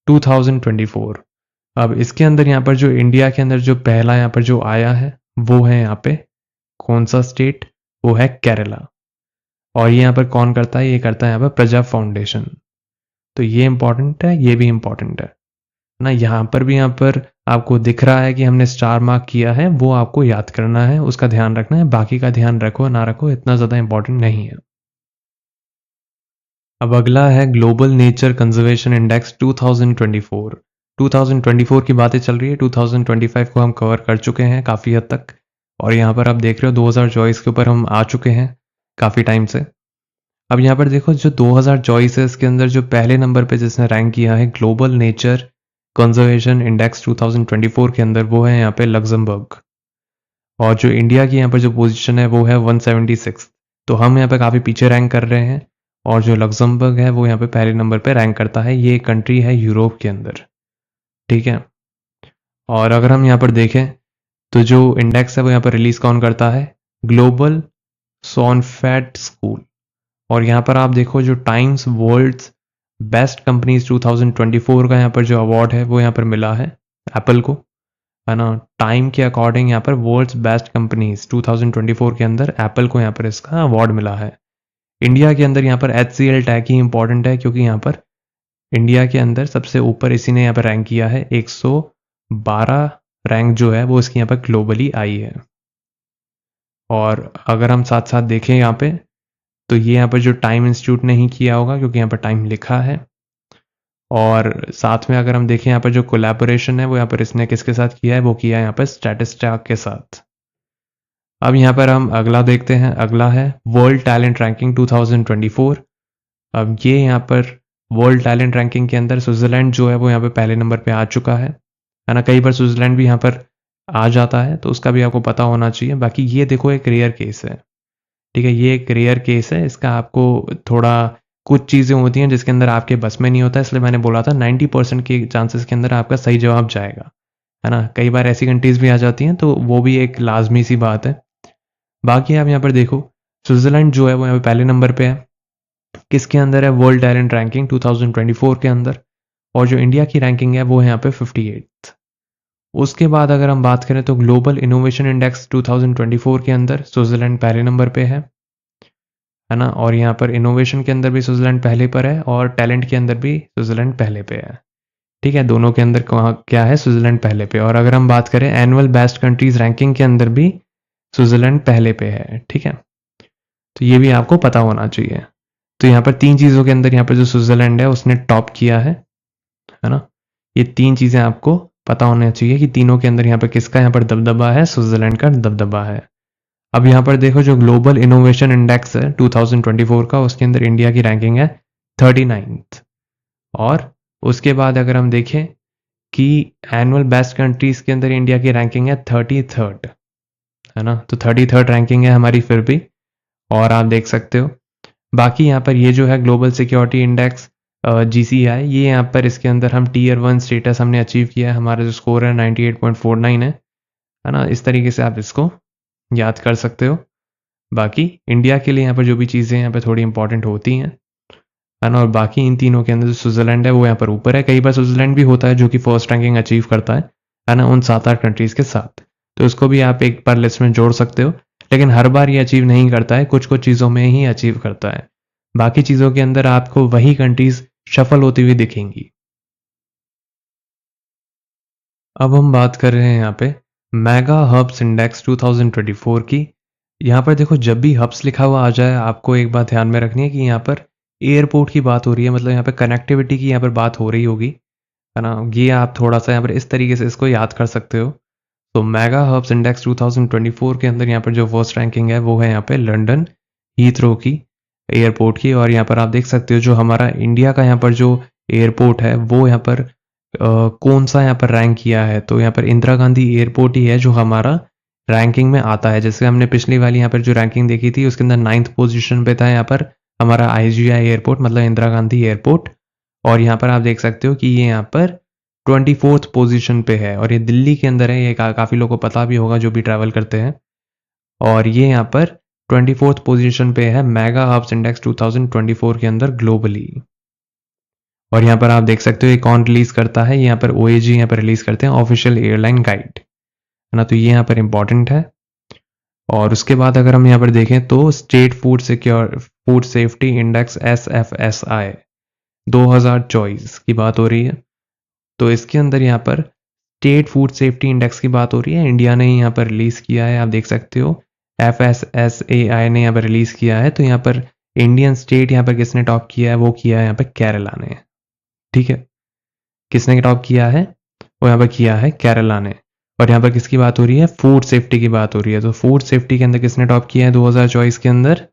2024। अब इसके अंदर यहाँ पर जो इंडिया के अंदर जो पहला यहाँ पर जो आया है, वो है यहाँ पे कौन सा स्टेट, वो है केरला। और ये यहाँ पर कौन करता है, ये करता है यहाँ पर प्रजा फाउंडेशन। तो ये इंपॉर्टेंट है, ये भी इंपॉर्टेंट है ना। यहाँ पर भी यहाँ पर आपको दिख रहा है कि हमने स्टार मार्क किया है, वो आपको याद करना है, उसका ध्यान रखना है। बाकी का ध्यान रखो ना रखो, इतना ज़्यादा इंपॉर्टेंट नहीं है। अब अगला है ग्लोबल नेचर कंजर्वेशन इंडेक्स 2024। 2024 की बातें चल रही है, 2025 को हम कवर कर चुके हैं काफ़ी हद तक, और यहाँ पर आप देख रहे हो 2024 के ऊपर हम आ चुके हैं काफ़ी टाइम से। अब यहाँ पर देखो जो 2024 है, इसके अंदर जो पहले नंबर पे जिसने रैंक किया है ग्लोबल नेचर कंजर्वेशन इंडेक्स 2024 के अंदर, वो है यहाँ पे लग्जमबर्ग। और जो इंडिया की यहाँ पर जो पोजीशन है वो है 176। तो हम यहाँ पे काफ़ी पीछे रैंक कर रहे हैं, और जो लग्जमबर्ग है वो यहाँ पे पहले नंबर पे रैंक करता है। ये कंट्री है यूरोप के अंदर। ठीक है, और अगर हम यहाँ पर देखें तो जो इंडेक्स है वो यहाँ पर रिलीज कौन करता है, ग्लोबल सॉनफेड स्कूल। और यहाँ पर आप देखो जो टाइम्स वर्ल्ड्स बेस्ट कंपनीज 2024 का यहाँ पर जो अवार्ड है वो यहाँ पर मिला है एप्पल को, है ना। टाइम के अकॉर्डिंग यहाँ पर वर्ल्ड्स बेस्ट कंपनीज 2024 के अंदर एप्पल को यहाँ पर इसका अवार्ड मिला है। इंडिया के अंदर यहाँ पर HCL टैग ही इंपॉर्टेंट है, क्योंकि यहाँ पर इंडिया के अंदर सबसे ऊपर इसी ने यहाँ पर रैंक किया है। 112 रैंक जो है वो इसकी यहाँ पर ग्लोबली आई है। और अगर हम साथ साथ देखें यहाँ पे, तो ये यहाँ पर जो टाइम इंस्टीट्यूट ने ही किया होगा, क्योंकि यहाँ पर टाइम लिखा है। और साथ में अगर हम देखें यहाँ पर जो कोलैबोरेशन है वो यहाँ पर इसने किसके साथ किया है, वो किया है यहाँ पर स्टैटिस्टा के साथ। अब यहाँ पर हम अगला देखते हैं, अगला है वर्ल्ड टैलेंट रैंकिंग 2024। अब ये यहाँ पर वर्ल्ड टैलेंट रैंकिंग के अंदर स्विट्जरलैंड जो है वो यहाँ पे पहले नंबर पे आ चुका है ना। कई बार स्विट्जरलैंड भी यहाँ पर आ जाता है, तो उसका भी आपको पता होना चाहिए। बाकी ये देखो एक रेयर केस है, ठीक है, ये एक रेयर केस है। इसका आपको थोड़ा कुछ चीज़ें होती हैं जिसके अंदर आपके बस में नहीं होता, इसलिए मैंने बोला था 90% के चांसेस के अंदर आपका सही जवाब जाएगा, है ना। कई बार ऐसी कंट्रीज़ भी आ जाती हैं, तो वो भी एक लाजमी सी बात है। बाकी आप यहाँ पर देखो स्विट्जरलैंड जो है वो यहाँ पे पहले नंबर पे है, किसके अंदर है, वर्ल्ड टैलेंट रैंकिंग 2024 के अंदर। और जो इंडिया की रैंकिंग है वो है यहाँ पे 58। उसके बाद अगर हम बात करें तो ग्लोबल इनोवेशन इंडेक्स 2024 के अंदर स्विट्जरलैंड पहले नंबर पे है ना। और यहाँ पर इनोवेशन के अंदर भी स्विट्जरलैंड पहले पर है, और टैलेंट के अंदर भी स्विट्जरलैंड पहले पे है। ठीक है, दोनों के अंदर क्या है, स्विट्जरलैंड पहले पे। और अगर हम बात करें एनुअल बेस्ट कंट्रीज रैंकिंग के अंदर भी स्विट्जरलैंड पहले पे है। ठीक है, तो ये भी आपको पता होना चाहिए। तो यहाँ पर 3 चीज़ों के अंदर यहाँ पर जो स्विट्जरलैंड है उसने टॉप किया है ना। ये 3 चीज़ें आपको पता होना चाहिए कि तीनों के अंदर यहाँ पर किसका यहाँ पर दबदबा है, स्विट्जरलैंड का दबदबा है। अब यहाँ पर देखो जो ग्लोबल इनोवेशन इंडेक्स है 2024 का, उसके अंदर इंडिया की रैंकिंग है 39th। और उसके बाद अगर हम देखें कि एनुअल बेस्ट कंट्रीज के अंदर इंडिया की रैंकिंग है 33rd, है ना, तो 33rd रैंकिंग है हमारी फिर भी। और आप देख सकते हो बाकी यहाँ पर ये जो है ग्लोबल सिक्योरिटी इंडेक्स GCI, ये यहाँ पर इसके अंदर हम Tier 1 स्टेटस हमने अचीव किया है, हमारा जो स्कोर है 98.49 है ना। इस तरीके से आप इसको याद कर सकते हो। बाकी इंडिया के लिए यहाँ पर जो भी चीज़ें यहाँ पर थोड़ी इंपॉर्टेंट होती हैं, है ना, और बाकी इन तीनों के अंदर जो स्विट्जरलैंड है वो यहाँ पर ऊपर है। कई बार स्विट्जरलैंड भी होता है जो कि फर्स्ट रैंकिंग अचीव करता है ना, उन 7-8 कंट्रीज़ के साथ। तो उसको भी आप एक बार लिस्ट में जोड़ सकते हो, लेकिन हर बार ये अचीव नहीं करता है, कुछ कुछ चीज़ों में ही अचीव करता है। बाकी चीज़ों के अंदर आपको वही कंट्रीज़ शफल होती हुई दिखेंगी। अब हम बात कर रहे हैं यहाँ पे मेगा हब्स इंडेक्स 2024 की। यहाँ पर देखो जब भी हब्स लिखा हुआ आ जाए आपको एक बात ध्यान में रखनी है कि यहाँ पर एयरपोर्ट की बात हो रही है, मतलब यहाँ पर कनेक्टिविटी की यहाँ पर बात हो रही होगी, है ना। ये आप थोड़ा सा यहाँ पर इस तरीके से इसको याद कर सकते हो। तो मेगा हब्स इंडेक्स 2024 के अंदर यहाँ पर जो फर्स्ट रैंकिंग है वो है यहाँ पे लंदन हीथ्रो की एयरपोर्ट की। और यहाँ पर आप देख सकते हो जो हमारा इंडिया का यहाँ पर जो एयरपोर्ट है वो यहाँ पर कौन सा यहाँ पर रैंक किया है, तो यहाँ पर इंदिरा गांधी एयरपोर्ट ही है जो हमारा रैंकिंग में आता है। जैसे हमने पिछली वाली यहाँ पर जो रैंकिंग देखी थी उसके अंदर 9th पोजीशन पे था यहाँ पर हमारा IGI एयरपोर्ट, मतलब इंदिरा गांधी एयरपोर्ट। और यहाँ पर आप देख सकते हो कि ये यहाँ पर 24th पोजीशन पे है और ये दिल्ली के अंदर है। ये काफ़ी लोगों को पता भी होगा जो भी ट्रैवल करते हैं। और ये यहाँ पर 24th पोजीशन पे है मेगा हब्स इंडेक्स 2024 के अंदर ग्लोबली। और यहाँ पर आप देख सकते हो ये कौन रिलीज करता है, यहाँ पर OAG यहाँ पर रिलीज करते हैं, ऑफिशियल एयरलाइन गाइड, है ना। तो ये यहाँ पर इंपॉर्टेंट है। और उसके बाद अगर हम यहाँ पर देखें तो state food safety index SFSI 2024 की बात हो रही है। तो इसके अंदर यहाँ पर स्टेट फूड सेफ्टी इंडेक्स की बात हो रही है, इंडिया ने यहाँ पर रिलीज किया है, आप देख सकते हो FSSAI ने यहाँ पर रिलीज किया है। तो यहाँ पर इंडियन स्टेट यहाँ पर किसने टॉप किया है, वो किया है यहाँ पर केरला ने। ठीक है, किसने टॉप किया है, वो यहाँ पर किया है केरला ने। और यहाँ पर किसकी बात हो रही है, फूड सेफ्टी की बात हो रही है। तो फूड सेफ्टी के अंदर किसने टॉप किया है 2024 के अंदर,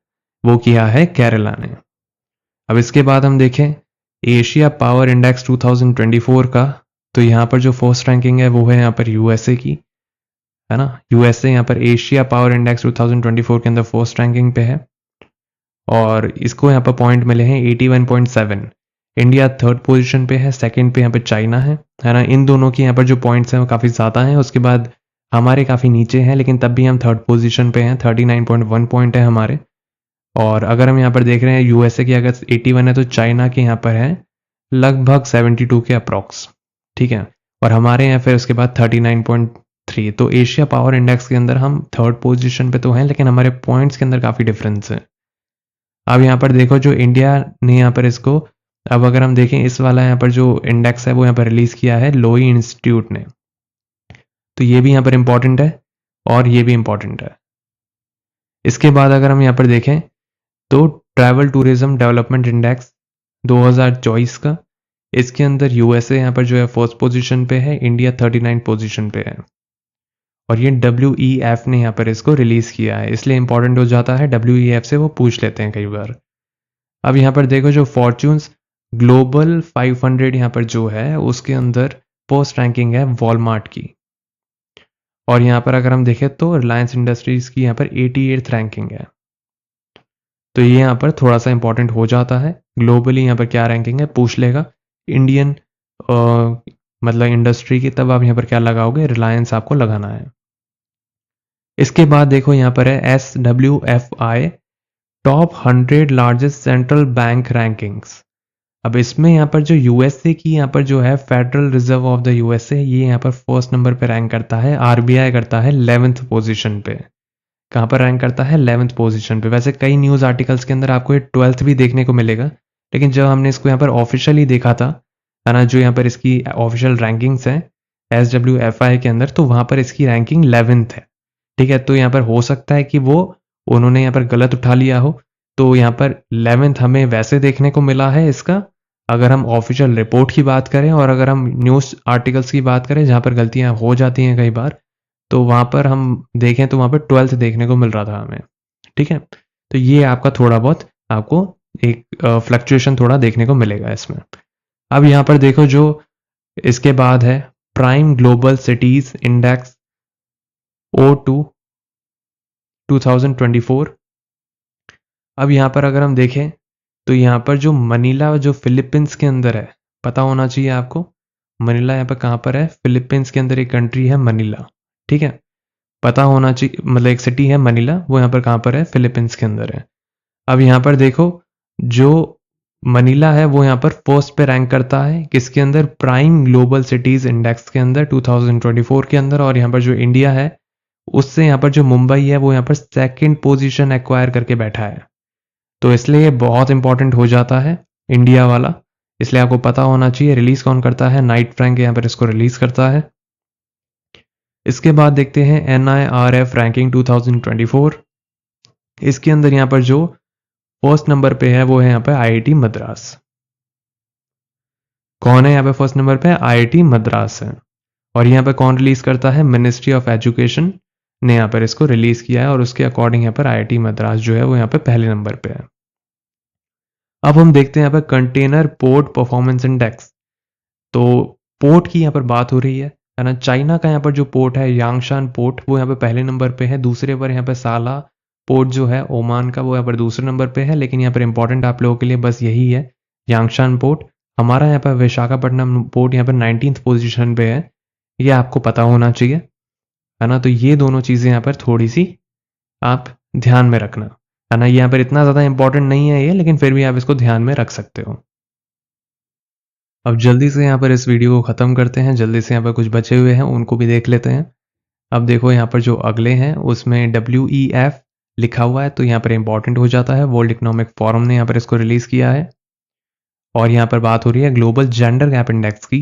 वो किया है केरला ने। अब इसके बाद हम देखें एशिया पावर इंडेक्स 2024 का, तो यहाँ पर जो फर्स्ट रैंकिंग है वो है यहाँ पर USA की, है ना। USA यहाँ पर एशिया पावर इंडेक्स 2024 के अंदर फर्स्ट रैंकिंग पे है और इसको यहाँ पर पॉइंट मिले हैं 81.7। इंडिया 3rd पोजीशन पे है, सेकंड पे यहाँ पे चाइना है ना। इन दोनों की यहाँ पर जो पॉइंट्स हैं वो काफ़ी ज़्यादा हैं। उसके बाद हमारे काफ़ी नीचे हैं, लेकिन तब भी हम 3rd पोजीशन पे हैं, 39.1 पॉइंट है हमारे। और अगर हम यहाँ पर देख रहे हैं USA की अगर 81 है तो चाइना के यहाँ पर है लगभग 72 के अप्रॉक्स, ठीक है। और हमारे यहाँ फिर उसके बाद 39.3। तो एशिया पावर इंडेक्स के अंदर हम 3rd पोजीशन पे तो हैं, लेकिन हमारे पॉइंट्स के अंदर काफ़ी डिफरेंस है। अब यहाँ पर देखो जो इंडिया ने यहाँ पर इसको, अब अगर हम देखें इस वाला यहाँ पर जो इंडेक्स है वो यहाँ पर रिलीज किया है लोई इंस्टीट्यूट ने, तो ये भी यहाँ पर इंपॉर्टेंट है और ये भी इंपॉर्टेंट है। इसके बाद अगर हम यहाँ पर देखें तो ट्रैवल टूरिज्म डेवलपमेंट इंडेक्स 2024 का, इसके अंदर USA यहाँ पर जो है 1st पोजीशन पे है, इंडिया 39 पोजीशन पे है। और ये WEF ने यहाँ पर इसको रिलीज किया है, इसलिए इंपॉर्टेंट हो जाता है, WEF से वो पूछ लेते हैं कई बार। अब यहाँ पर देखो जो फॉर्च्यून्स ग्लोबल 500 यहाँ पर जो है उसके अंदर फर्स्ट रैंकिंग है वॉलमार्ट की। और यहाँ पर अगर हम देखें तो रिलायंस इंडस्ट्रीज की यहाँ पर 88th रैंकिंग है। तो ये यहाँ पर थोड़ा सा इंपॉर्टेंट हो जाता है, ग्लोबली यहाँ पर क्या रैंकिंग है पूछ लेगा। इंडियन मतलब इंडस्ट्री की, तब आप यहाँ पर क्या लगाओगे, रिलायंस आपको लगाना है। इसके बाद देखो यहाँ पर है SWFI top 100 largest central bank rankings. अब इसमें यहाँ पर जो USA की यहाँ पर जो है federal reserve of the USA, ये यहाँ पर फर्स्ट नंबर पे रैंक करता है। RBI करता है 11th पोजीशन पे। कहाँ पर रैंक करता है, 11th पोजीशन पे। वैसे कई न्यूज़ आर्टिकल्स के अंदर आपको ये 12th भी देखने को मिलेगा, लेकिन जब हमने इसको यहाँ पर ऑफिशियली देखा था, है ना, जो यहाँ पर इसकी ऑफिशियल रैंकिंग्स हैं SWFI के अंदर, तो वहाँ पर इसकी रैंकिंग 11th है, ठीक है। तो यहाँ पर हो सकता है कि वो उन्होंने यहाँ पर गलत उठा लिया हो, तो यहाँ पर 11th हमें वैसे देखने को मिला है इसका, अगर हम ऑफिशियल रिपोर्ट की बात करें। और अगर हम न्यूज़ आर्टिकल्स की बात करें जहाँ पर गलतियाँ हो जाती हैं कई बार, तो वहाँ पर हम देखें तो वहाँ पर 12th देखने को मिल रहा था हमें, ठीक है। तो ये आपका थोड़ा बहुत आपको एक फ्लक्चुएशन थोड़ा देखने को मिलेगा इसमें। अब यहाँ पर देखो जो इसके बाद है prime global cities index O2 2024। अब यहाँ पर अगर हम देखें तो यहाँ पर जो मनीला जो फिलीपींस के अंदर है, पता होना चाहिए आपको मनीला यहाँ पर कहाँ पर है, फिलीपींस के अंदर एक कंट्री है मनीला, ठीक है, पता होना चाहिए, मतलब एक सिटी है मनीला, वो यहाँ पर कहाँ पर है, फिलीपींस के अंदर है। अब यहाँ पर देखो जो मनीला है वो यहाँ पर फर्स्ट पे रैंक करता है किसके अंदर, प्राइम ग्लोबल सिटीज इंडेक्स के अंदर 2024 के अंदर। और यहाँ पर जो इंडिया है उससे यहाँ पर जो मुंबई है वो यहाँ पर सेकंड पोजीशन एक्वायर करके बैठा है। तो इसलिए ये बहुत इंपॉर्टेंट हो जाता है इंडिया वाला, इसलिए आपको पता होना चाहिए। रिलीज कौन करता है, नाइट फ्रैंक यहाँ पर इसको रिलीज करता है। इसके बाद देखते हैं NIRF रैंकिंग 2024। इसके अंदर यहाँ पर जो फर्स्ट नंबर पे है वो है यहाँ पे IIT मद्रास। कौन है यहाँ पे फर्स्ट नंबर पे, IIT मद्रास है। और यहाँ पे कौन रिलीज करता है, मिनिस्ट्री ऑफ एजुकेशन ने यहाँ पर इसको रिलीज किया है, और उसके अकॉर्डिंग यहाँ पर IIT मद्रास जो है वो यहाँ पे पहले नंबर पे है। अब हम देखते हैं यहाँ पे कंटेनर पोर्ट परफॉर्मेंस इंडेक्स। तो पोर्ट की यहाँ पर बात हो रही है ना। चाइना का यहाँ पर जो पोर्ट है यांगशान पोर्ट वो यहाँ पे पहले नंबर पे है, दूसरे पर यहाँ पे साला पोर्ट जो है ओमान का वो यहाँ पर दूसरे नंबर पे है। लेकिन यहाँ पर इंपॉर्टेंट आप लोगों के लिए बस यही है यांगशान पोर्ट। हमारा यहाँ पर विशाखापट्टनम पोर्ट यहाँ पर 19th पोजीशन पे है, ये आपको पता होना चाहिए, है ना। तो ये दोनों चीज़ें यहाँ पर थोड़ी सी आप ध्यान में रखना, है ना। यहाँ पर इतना ज़्यादा इंपॉर्टेंट नहीं है ये, लेकिन फिर भी आप इसको ध्यान में रख सकते हो। अब जल्दी से यहाँ पर इस वीडियो को ख़त्म करते हैं, जल्दी से यहाँ पर कुछ बचे हुए हैं उनको भी देख लेते हैं। अब देखो यहाँ पर जो अगले हैं उसमें WEF लिखा हुआ है, तो यहाँ पर इंपॉर्टेंट हो जाता है। वर्ल्ड इकोनॉमिक फोरम ने यहाँ पर इसको रिलीज़ किया है। और यहाँ पर बात हो रही है ग्लोबल जेंडर गैप इंडेक्स की,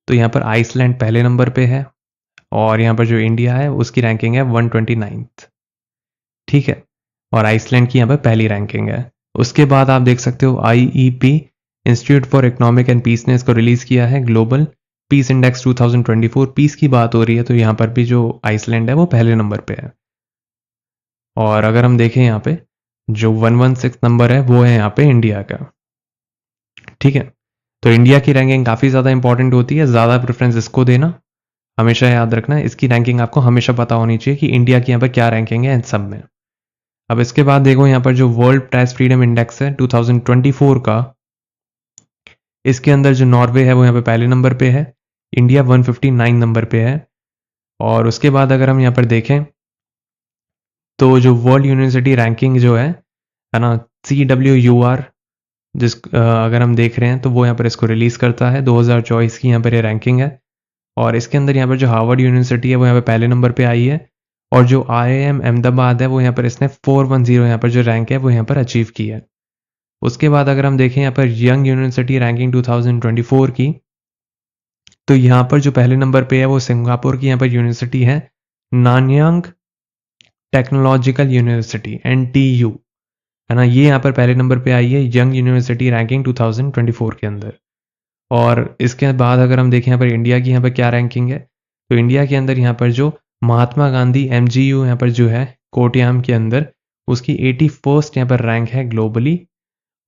तो यहाँ पर आइसलैंड पहले नंबर पे है, और यहाँ पर जो इंडिया है उसकी रैंकिंग है 129th, ठीक है। और आइसलैंड की यहाँ पर पहली रैंकिंग है। उसके बाद आप देख सकते हो IEP institute for economic and peace ने इसको रिलीज किया है, ग्लोबल पीस इंडेक्स 2024। पीस की बात हो रही है तो यहाँ पर भी जो आइसलैंड है वो पहले नंबर पे है। और अगर हम देखें यहाँ पे जो 116 नंबर है वो है यहाँ पे इंडिया का, ठीक है। तो इंडिया की रैंकिंग काफ़ी ज़्यादा इंपॉर्टेंट होती है, ज़्यादा प्रेफरेंस इसको देना, हमेशा याद रखना है। इसकी रैंकिंग आपको हमेशा पता होनी चाहिए कि इंडिया की यहाँ पर क्या रैंकिंग है इन सब में। अब इसके बाद देखो यहाँ पर जो वर्ल्ड प्रेस फ्रीडम इंडेक्स है 2024 का, इसके अंदर जो नॉर्वे है वो यहाँ पे पहले नंबर पे है, इंडिया 159 नंबर पे है। और उसके बाद अगर हम यहाँ पर देखें तो जो वर्ल्ड यूनिवर्सिटी रैंकिंग जो है ना, CWUR, अगर हम देख रहे हैं तो वो यहाँ पर इसको रिलीज करता है, 2024 की यहाँ पर ये रैंकिंग है। और इसके अंदर यहाँ पर जो हार्वर्ड यूनिवर्सिटी है वो यहाँ पे पहले नंबर पे आई है, और जो IIM अहमदाबाद है वो यहाँ पर इसने 410 यहाँ पर जो रैंक है वो यहाँ पर अचीव की है। उसके बाद अगर हम देखें यहाँ पर यंग यूनिवर्सिटी रैंकिंग 2024 की, तो यहाँ पर जो पहले नंबर पे है वो सिंगापुर की यहाँ पर यूनिवर्सिटी है, नानयांग टेक्नोलॉजिकल यूनिवर्सिटी NTU, है ना। ये यहाँ पर पहले नंबर पे आई है यंग यूनिवर्सिटी रैंकिंग 2024 के अंदर। और इसके बाद अगर हम देखें यहाँ पर इंडिया की यहाँ पर क्या रैंकिंग है, तो इंडिया के अंदर यहाँ पर जो महात्मा गांधी MGU यहाँ पर जो है कोट्याम के अंदर, उसकी 81st यहाँ पर रैंक है ग्लोबली,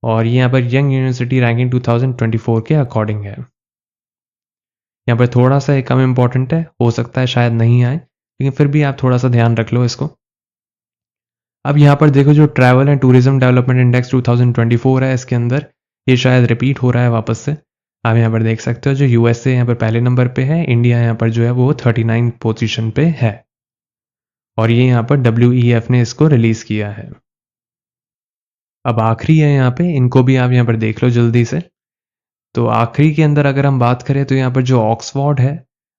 और ये यहाँ पर यंग यूनिवर्सिटी रैंकिंग 2024 के अकॉर्डिंग है। यहाँ पर थोड़ा सा ये कम इंपॉर्टेंट है, हो सकता है शायद नहीं आए, लेकिन फिर भी आप थोड़ा सा ध्यान रख लो इसको। अब यहाँ पर देखो जो travel and tourism development index 2024 है, इसके अंदर ये शायद रिपीट हो रहा है वापस से। आप यहाँ पर देख सकते हो जो USA यहाँ पर पहले नंबर पे है, इंडिया यहाँ पर जो है वो 39 पोजीशन पे है, और ये यहाँ पर WEF ने इसको रिलीज किया है। अब आखिरी है यहाँ पे, इनको भी आप यहाँ पर देख लो जल्दी से। तो आखिरी के अंदर अगर हम बात करें तो यहाँ पर जो ऑक्सफोर्ड है,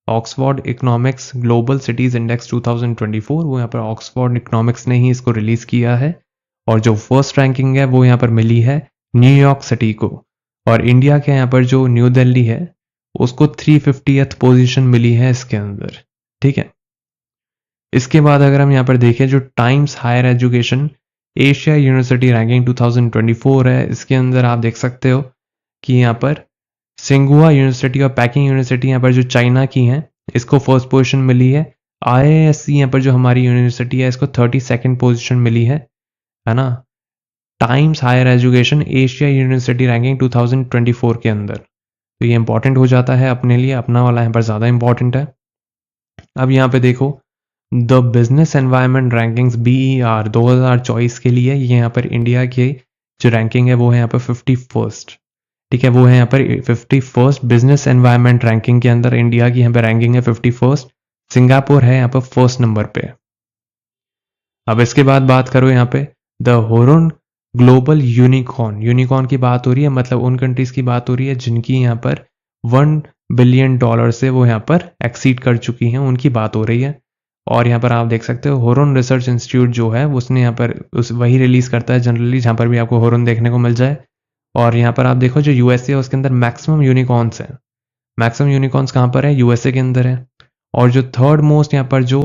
Oxford economics global cities index 2024, वो यहाँ पर ऑक्सफोर्ड इकोनॉमिक्स ने ही इसको रिलीज किया है। और जो फर्स्ट रैंकिंग है वो यहाँ पर मिली है न्यूयॉर्क सिटी को, और इंडिया के यहाँ पर जो न्यू दिल्ली है उसको 350th पोजीशन मिली है इसके अंदर, ठीक है। इसके बाद अगर हम यहाँ पर देखें जो Times Higher Education Asia University Ranking 2024 है, इसके अंदर आप देख सकते हो कि यहाँ पर सिंगुआ यूनिवर्सिटी और पैकिंग यूनिवर्सिटी यहाँ पर जो चाइना की हैं इसको फर्स्ट पोजीशन मिली है। IISc यहाँ पर जो हमारी यूनिवर्सिटी है इसको 32nd पोजीशन मिली है ना। Times Higher Education Asia University Ranking 2024 के अंदर, तो ये इंपॉर्टेंट हो जाता है अपने लिए, अपना वाला यहाँ पर ज़्यादा इंपॉर्टेंट है। अब यहाँ पे देखो the business environment rankings BER 2024 के लिए ये यहाँ पर इंडिया की जो रैंकिंग है वो है यहाँ पर 51st। ठीक है, वो है यहाँ पर 51st बिजनेस एनवायरनमेंट रैंकिंग के अंदर इंडिया की यहाँ पर रैंकिंग है 51st। सिंगापुर है यहाँ पर फर्स्ट नंबर पे। अब इसके बाद बात करो यहाँ पे the Hurun Global Unicorn. Unicorn की बात हो रही है, मतलब उन कंट्रीज की बात हो रही है जिनकी यहाँ पर $1 बिलियन से वो यहाँ पर एक्सीड कर चुकी हैं, उनकी बात हो रही है। और यहाँ पर आप देख सकते हो होरन रिसर्च इंस्टीट्यूट जो है उसने यहाँ पर वही रिलीज करता है जनरली जहाँ पर भी आपको होरन देखने को मिल जाए। और यहाँ पर आप देखो जो यूएसए है उसके अंदर मैक्सिमम यूनिकॉर्न्स हैं। मैक्सिमम यूनिकॉर्न्स कहाँ पर है? यूएसए के अंदर है। और जो थर्ड मोस्ट यहाँ पर जो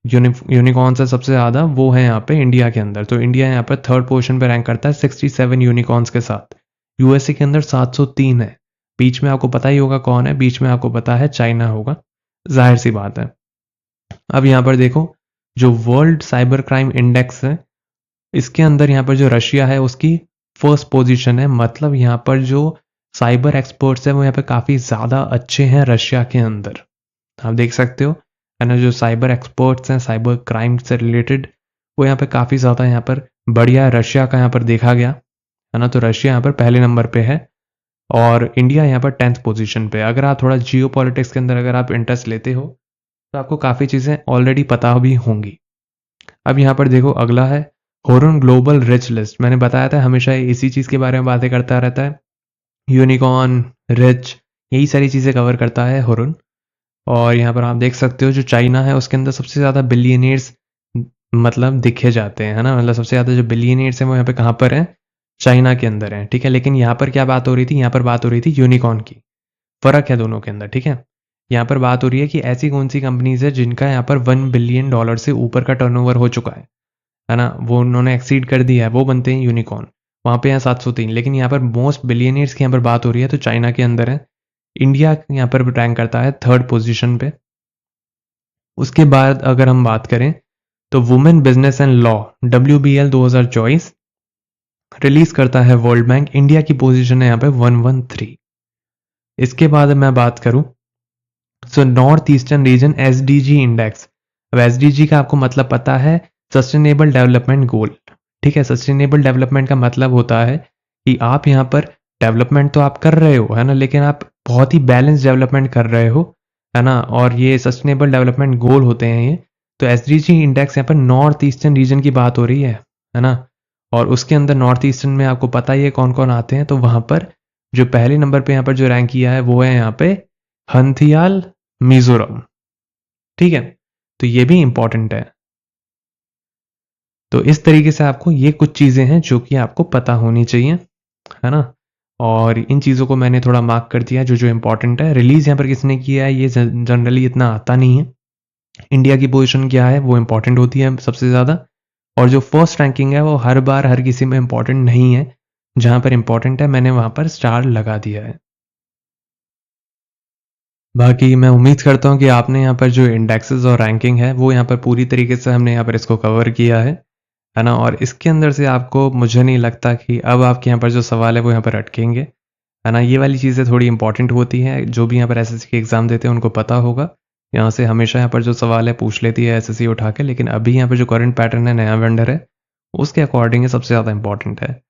यूनिकॉर्न्स है सबसे ज़्यादा वो है यहाँ पे इंडिया के अंदर। तो इंडिया यहाँ पर थर्ड पोजीशन पे रैंक करता है 67 यूनिकॉर्न्स के साथ। यूएसए के अंदर 703 है। बीच में आपको पता ही होगा कौन है, बीच में आपको पता है चाइना होगा, जाहिर सी बात है। अब यहाँ पर देखो जो वर्ल्ड साइबर क्राइम इंडेक्स है इसके अंदर यहाँ पर जो रशिया है उसकी फर्स्ट पोजीशन है। मतलब यहाँ पर जो साइबर एक्सपर्ट्स है वो यहाँ पे काफ़ी ज़्यादा अच्छे हैं रशिया के अंदर। आप देख सकते हो है ना, जो साइबर एक्सपर्ट्स हैं साइबर क्राइम से रिलेटेड वो यहाँ पे काफ़ी ज़्यादा यहाँ पर बढ़िया रशिया का यहाँ पर देखा गया है ना। तो रशिया यहाँ पर पहले नंबर पे है और इंडिया यहाँ पर 10th पोजीशन पे। अगर आप थोड़ा जियो पॉलिटिक्स के अंदर अगर आप इंटरेस्ट लेते हो तो आपको काफ़ी चीज़ें ऑलरेडी पता भी होंगी। अब यहाँ पर देखो अगला है होरन ग्लोबल रिच लिस्ट। मैंने बताया था हमेशा इसी चीज़ के बारे में बातें करता रहता है, यूनिकॉर्न, रिच, यही सारी चीज़ें कवर करता है होरन। और यहाँ पर आप देख सकते हो जो चाइना है उसके अंदर सबसे ज़्यादा बिलियनियर्स मतलब दिखे जाते हैं, है ना। मतलब सबसे ज़्यादा जो बिलियनियर्स हैं वो यहाँ पे कहाँ पर हैं? चाइना के अंदर हैं। ठीक है, लेकिन यहाँ पर क्या बात हो रही थी? यहाँ पर बात हो रही थी यूनिकॉर्न की। फ़र्क है दोनों के अंदर। ठीक है, यहाँ पर बात हो रही है कि ऐसी कौन सी कंपनीज है जिनका यहाँ पर $1 बिलियन से ऊपर का टर्नओवर हो चुका है ना, वो उन्होंने एक्सीड कर दिया है, वो बनते हैं यूनिकॉर्न। वहाँ पे यहाँ 703। लेकिन यहाँ पर मोस्ट बिलियनियर्स की यहाँ पर बात हो रही है तो चाइना के अंदर है। इंडिया यहाँ पर रैंक करता है थर्ड पोजीशन पे। उसके बाद अगर हम बात करें तो women business and law WBL 2024 release करता है वर्ल्ड बैंक। इंडिया की पोजीशन है यहाँ पे 113। इसके बाद मैं बात करूं so north eastern region SDG index. अब SDG का आपको मतलब पता है, सस्टेनेबल डेवलपमेंट गोल। ठीक है, सस्टेनेबल डेवलपमेंट का मतलब होता है कि आप यहाँ पर डेवलपमेंट तो आप कर रहे हो है ना, लेकिन आप बहुत ही बैलेंस डेवलपमेंट कर रहे हो है ना। और ये सस्टेनेबल डेवलपमेंट गोल होते हैं ये। तो SDG इंडेक्स यहाँ पर नॉर्थ ईस्टर्न रीजन की बात हो रही है ना। और उसके अंदर नॉर्थ ईस्टर्न में आपको पता ही है कौन कौन आते हैं। तो वहां पर जो पहले नंबर पे यहाँ पर जो रैंक किया है वो है यहाँ पे हंथियाल मिजोरम। ठीक है, तो ये भी इंपॉर्टेंट है। तो इस तरीके से आपको ये कुछ चीजें हैं जो कि आपको पता होनी चाहिए है ना। और इन चीज़ों को मैंने थोड़ा मार्क कर दिया जो जो इंपॉर्टेंट है। रिलीज यहाँ पर किसने किया है ये जनरली इतना आता नहीं है। इंडिया की पोजीशन क्या है वो इंपॉर्टेंट होती है सबसे ज़्यादा। और जो फर्स्ट रैंकिंग है वो हर बार हर किसी में इंपॉर्टेंट नहीं है। जहां पर इंपॉर्टेंट है मैंने वहां पर स्टार लगा दिया है। बाकी मैं उम्मीद करता हूँ कि आपने यहाँ पर जो इंडेक्सेस और रैंकिंग है वो यहाँ पर पूरी तरीके से हमने यहाँ पर इसको कवर किया है ना। और इसके अंदर से आपको मुझे नहीं लगता कि अब आपके यहाँ पर जो सवाल है वो यहाँ पर अटकेंगे है ना। ये वाली चीज़ें थोड़ी इंपॉर्टेंट होती हैं, जो भी यहाँ पर SSC के एग्ज़ाम देते हैं उनको पता होगा। यहाँ से हमेशा यहाँ पर जो सवाल है पूछ लेती है SSC उठा के, लेकिन अभी यहाँ पर जो करंट पैटर्न है नया वेंडर है उसके अकॉर्डिंग ये सबसे ज़्यादा इंपॉर्टेंट है।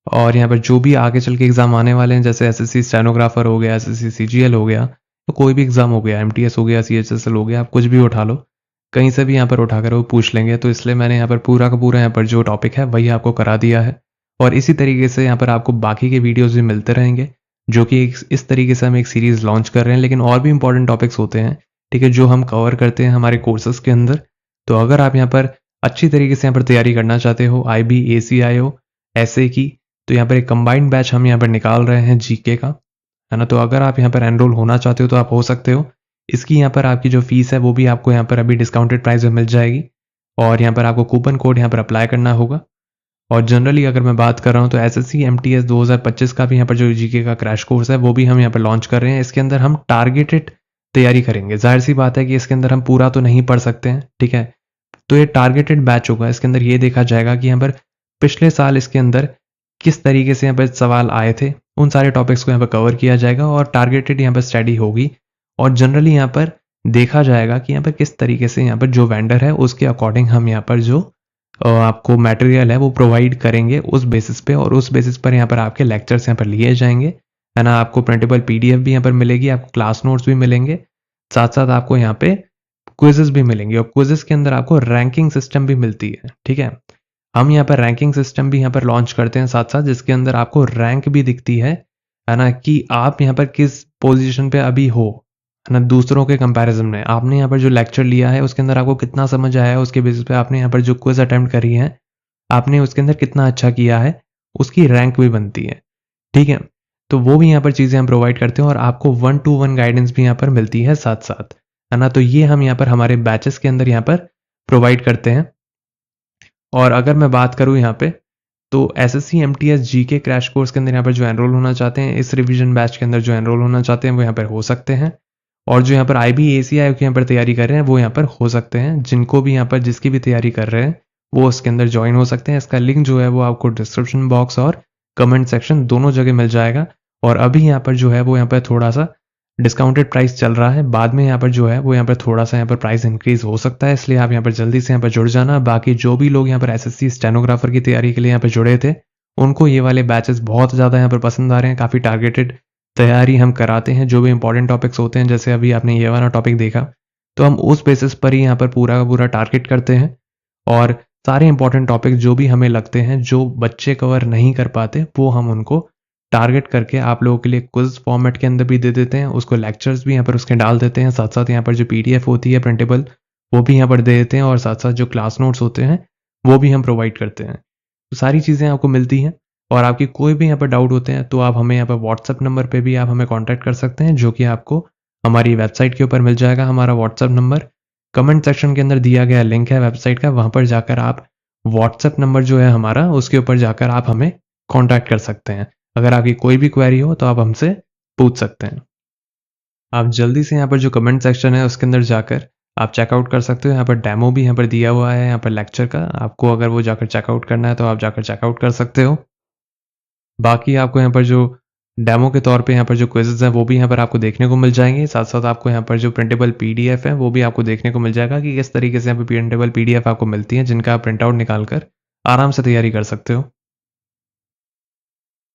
और यहाँ पर जो भी आगे चल के एग्ज़ाम आने वाले हैं जैसे SSC स्टेनोग्राफर हो गया, SSC CGL हो गया, तो कोई भी एग्ज़ाम हो गया, MTS हो गया, CHSL हो गया, आप कुछ भी उठा लो, कहीं से भी यहाँ पर उठाकर वो पूछ लेंगे। तो इसलिए मैंने यहाँ पर पूरा का पूरा यहाँ पर जो टॉपिक है वही आपको करा दिया है। और इसी तरीके से यहाँ पर आपको बाकी के वीडियोज़ भी मिलते रहेंगे, जो कि इस तरीके से हम एक सीरीज़ लॉन्च कर रहे हैं। लेकिन और भी इंपॉर्टेंट टॉपिक्स होते हैं, ठीक है, जो हम कवर करते हैं हमारे कोर्सेज के अंदर। तो अगर आप यहाँ पर अच्छी तरीके से यहाँ पर तैयारी करना चाहते हो IB ACIO ऐसे की, तो यहाँ पर एक कंबाइंड बैच हम यहाँ पर निकाल रहे हैं GK का है ना। तो अगर आप यहाँ पर एनरोल होना चाहते हो तो आप हो सकते हो। इसकी यहाँ पर आपकी जो फीस है वो भी आपको यहाँ पर अभी डिस्काउंटेड प्राइस में मिल जाएगी। और यहाँ पर आपको कूपन कोड यहाँ पर अप्लाई करना होगा। और जनरली अगर मैं बात कर रहा हूँ तो SSC MTS 2025 का भी यहाँ पर जो GK का क्रैश कोर्स है वो भी हम यहाँ पर लॉन्च कर रहे हैं। इसके अंदर हम टारगेटेड तैयारी करेंगे। जाहिर सी बात है कि इसके अंदर हम पूरा तो नहीं पढ़ सकते हैं, ठीक है। तो ये टारगेटेड बैच होगा। इसके अंदर ये देखा जाएगा कि यहाँ पर पिछले साल इसके अंदर किस तरीके से यहाँ पर सवाल आए थे, उन सारे टॉपिक्स को यहाँ पर कवर किया जाएगा और टारगेटेड यहाँ पर स्टडी होगी और जनरली यहाँ पर देखा जाएगा कि यहाँ पर किस तरीके से यहाँ पर जो वेंडर है उसके अकॉर्डिंग हम यहाँ पर जो आपको मटेरियल है वो प्रोवाइड करेंगे उस बेसिस पे, और उस बेसिस पर यहाँ पर आपके लेक्चर्स यहाँ पर लिए जाएंगे, है ना। आपको प्रिंटेबल पीडीएफ भी यहाँ पर मिलेगी, आपको क्लास नोट्स भी मिलेंगे, साथ साथ आपको यहाँ पे क्विजेस भी मिलेंगे और क्विजेस के अंदर आपको रैंकिंग सिस्टम भी मिलती है, ठीक है। हम यहाँ पर रैंकिंग सिस्टम भी यहाँ पर लॉन्च करते हैं साथ साथ, जिसके अंदर आपको रैंक भी दिखती है ना, कि आप यहाँ पर किस पोजीशन पे अभी हो, है ना, दूसरों के कंपैरिजन में। आपने यहाँ पर जो लेक्चर लिया है उसके अंदर आपको कितना समझ आया है, उसके बेसिस पे आपने यहाँ पर जो क्विज अटेम्प्ट करी है आपने उसके अंदर कितना अच्छा किया है, उसकी रैंक भी बनती है, ठीक है। तो वो भी यहाँ पर चीज़ें हम प्रोवाइड करते हैं और आपको 1-to-1 गाइडेंस भी यहाँ पर मिलती है साथ साथ, है ना। तो ये हम यहाँ पर हमारे बैचेस के अंदर यहाँ पर प्रोवाइड करते हैं। और अगर मैं बात करूँ यहाँ पे, तो SSC MTS GK crash course के अंदर यहाँ पर जो एनरोल होना चाहते हैं, इस रिवीजन बैच के अंदर जो एनरोल होना चाहते हैं वो यहाँ पर हो सकते हैं। और जो यहाँ पर IBACI की यहाँ पर तैयारी कर रहे हैं वो यहाँ पर हो सकते हैं। जिनको भी यहाँ पर जिसकी भी तैयारी कर रहे हैं वो उसके अंदर ज्वाइन हो सकते हैं। इसका लिंक जो है वो आपको डिस्क्रिप्शन बॉक्स और कमेंट सेक्शन दोनों जगह मिल जाएगा। और अभी यहाँ पर जो है वो यहाँ पर थोड़ा सा डिस्काउंटेड प्राइस चल रहा है, बाद में यहाँ पर जो है वो यहाँ पर थोड़ा सा यहाँ पर प्राइस इंक्रीज हो सकता है, इसलिए आप यहाँ पर जल्दी से यहाँ पर जुड़ जाना। बाकी जो भी लोग यहाँ पर एसएससी स्टेनोग्राफर की तैयारी के लिए यहाँ पर जुड़े थे उनको ये वाले बैचेस बहुत ज़्यादा यहाँ पर पसंद आ रहे हैं। काफ़ी टारगेटेड तैयारी हम कराते हैं, जो भी इंपॉर्टेंट टॉपिक्स होते हैं, जैसे अभी आपने ये वाला टॉपिक देखा तो हम उस बेसिस पर ही यहाँ पर पूरा का पूरा टारगेट करते हैं। और सारे इंपॉर्टेंट टॉपिक जो भी हमें लगते हैं जो बच्चे कवर नहीं कर पाते वो हम उनको टारगेट करके आप लोगों के लिए क्विज फॉर्मेट के अंदर भी दे देते हैं, उसको लेक्चर्स भी यहाँ पर उसके डाल देते हैं, साथ साथ यहाँ पर जो PDF होती है प्रिंटेबल वो भी यहाँ पर दे देते हैं, और साथ साथ जो क्लास नोट्स होते हैं वो भी हम प्रोवाइड करते हैं। तो सारी चीज़ें आपको मिलती हैं। और आपकी कोई भी यहाँ पर डाउट होते हैं तो आप हमें यहाँ पर व्हाट्सअप नंबर पर भी आप हमें कॉन्टैक्ट कर सकते हैं, जो कि आपको हमारी वेबसाइट के ऊपर मिल जाएगा। हमारा व्हाट्सअप नंबर कमेंट सेक्शन के अंदर दिया गया लिंक है वेबसाइट का, वहाँ पर जाकर आप व्हाट्सएप नंबर जो है हमारा उसके ऊपर जाकर आप हमें कांटेक्ट कर सकते हैं। अगर आपकी कोई भी क्वेरी हो तो आप हमसे पूछ सकते हैं। आप जल्दी से यहाँ पर जो कमेंट सेक्शन है उसके अंदर जाकर आप चेकआउट कर सकते हो। यहाँ पर डेमो भी यहाँ पर दिया हुआ है यहाँ पर लेक्चर का, आपको अगर वो जाकर चेकआउट करना है तो आप जाकर चेकआउट कर सकते हो। बाकी आपको यहाँ पर जो डेमो के तौर पे यहाँ पर जो क्विज़ेज़ हैं वो भी यहाँ पर आपको देखने को मिल जाएंगे। साथ साथ आपको यहाँ पर जो प्रिंटेबल PDF है वो भी आपको देखने को मिल जाएगा कि किस तरीके से यहाँ पर प्रिंटेबल PDF आपको मिलती है, जिनका आप प्रिंट आउट निकाल कर आराम से तैयारी कर सकते हो।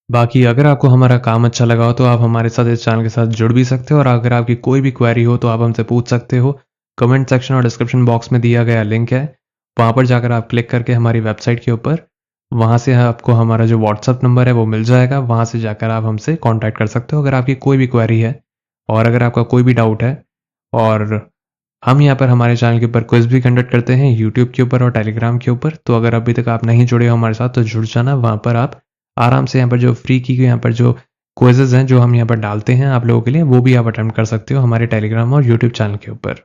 बाकी अगर आपको हमारा काम अच्छा लगा हो तो आप हमारे साथ इस चैनल के साथ जुड़ भी सकते हो, और अगर आपकी कोई भी क्वेरी हो तो आप हमसे पूछ सकते हो। कमेंट सेक्शन और डिस्क्रिप्शन बॉक्स में दिया गया लिंक है, वहाँ पर जाकर आप क्लिक करके हमारी वेबसाइट के ऊपर वहाँ से आपको हमारा जो व्हाट्सअप नंबर है वो मिल जाएगा, वहाँ से जाकर आप हमसे कांटेक्ट कर सकते हो अगर आपकी कोई भी क्वेरी है और अगर आपका कोई भी डाउट है। और हम यहाँ पर हमारे चैनल के ऊपर क्विज भी कंडक्ट करते हैं यूट्यूब के ऊपर और टेलीग्राम के ऊपर, तो अगर अभी तक आप नहीं जुड़े हो हमारे साथ तो जुड़ जाना। वहाँ पर आप आराम से यहाँ पर जो फ्री की यहाँ पर जो क्विजेज हैं जो हम यहाँ पर डालते हैं आप लोगों के लिए वो भी आप अटेम्प्ट कर सकते हो हमारे टेलीग्राम और यूट्यूब चैनल के ऊपर।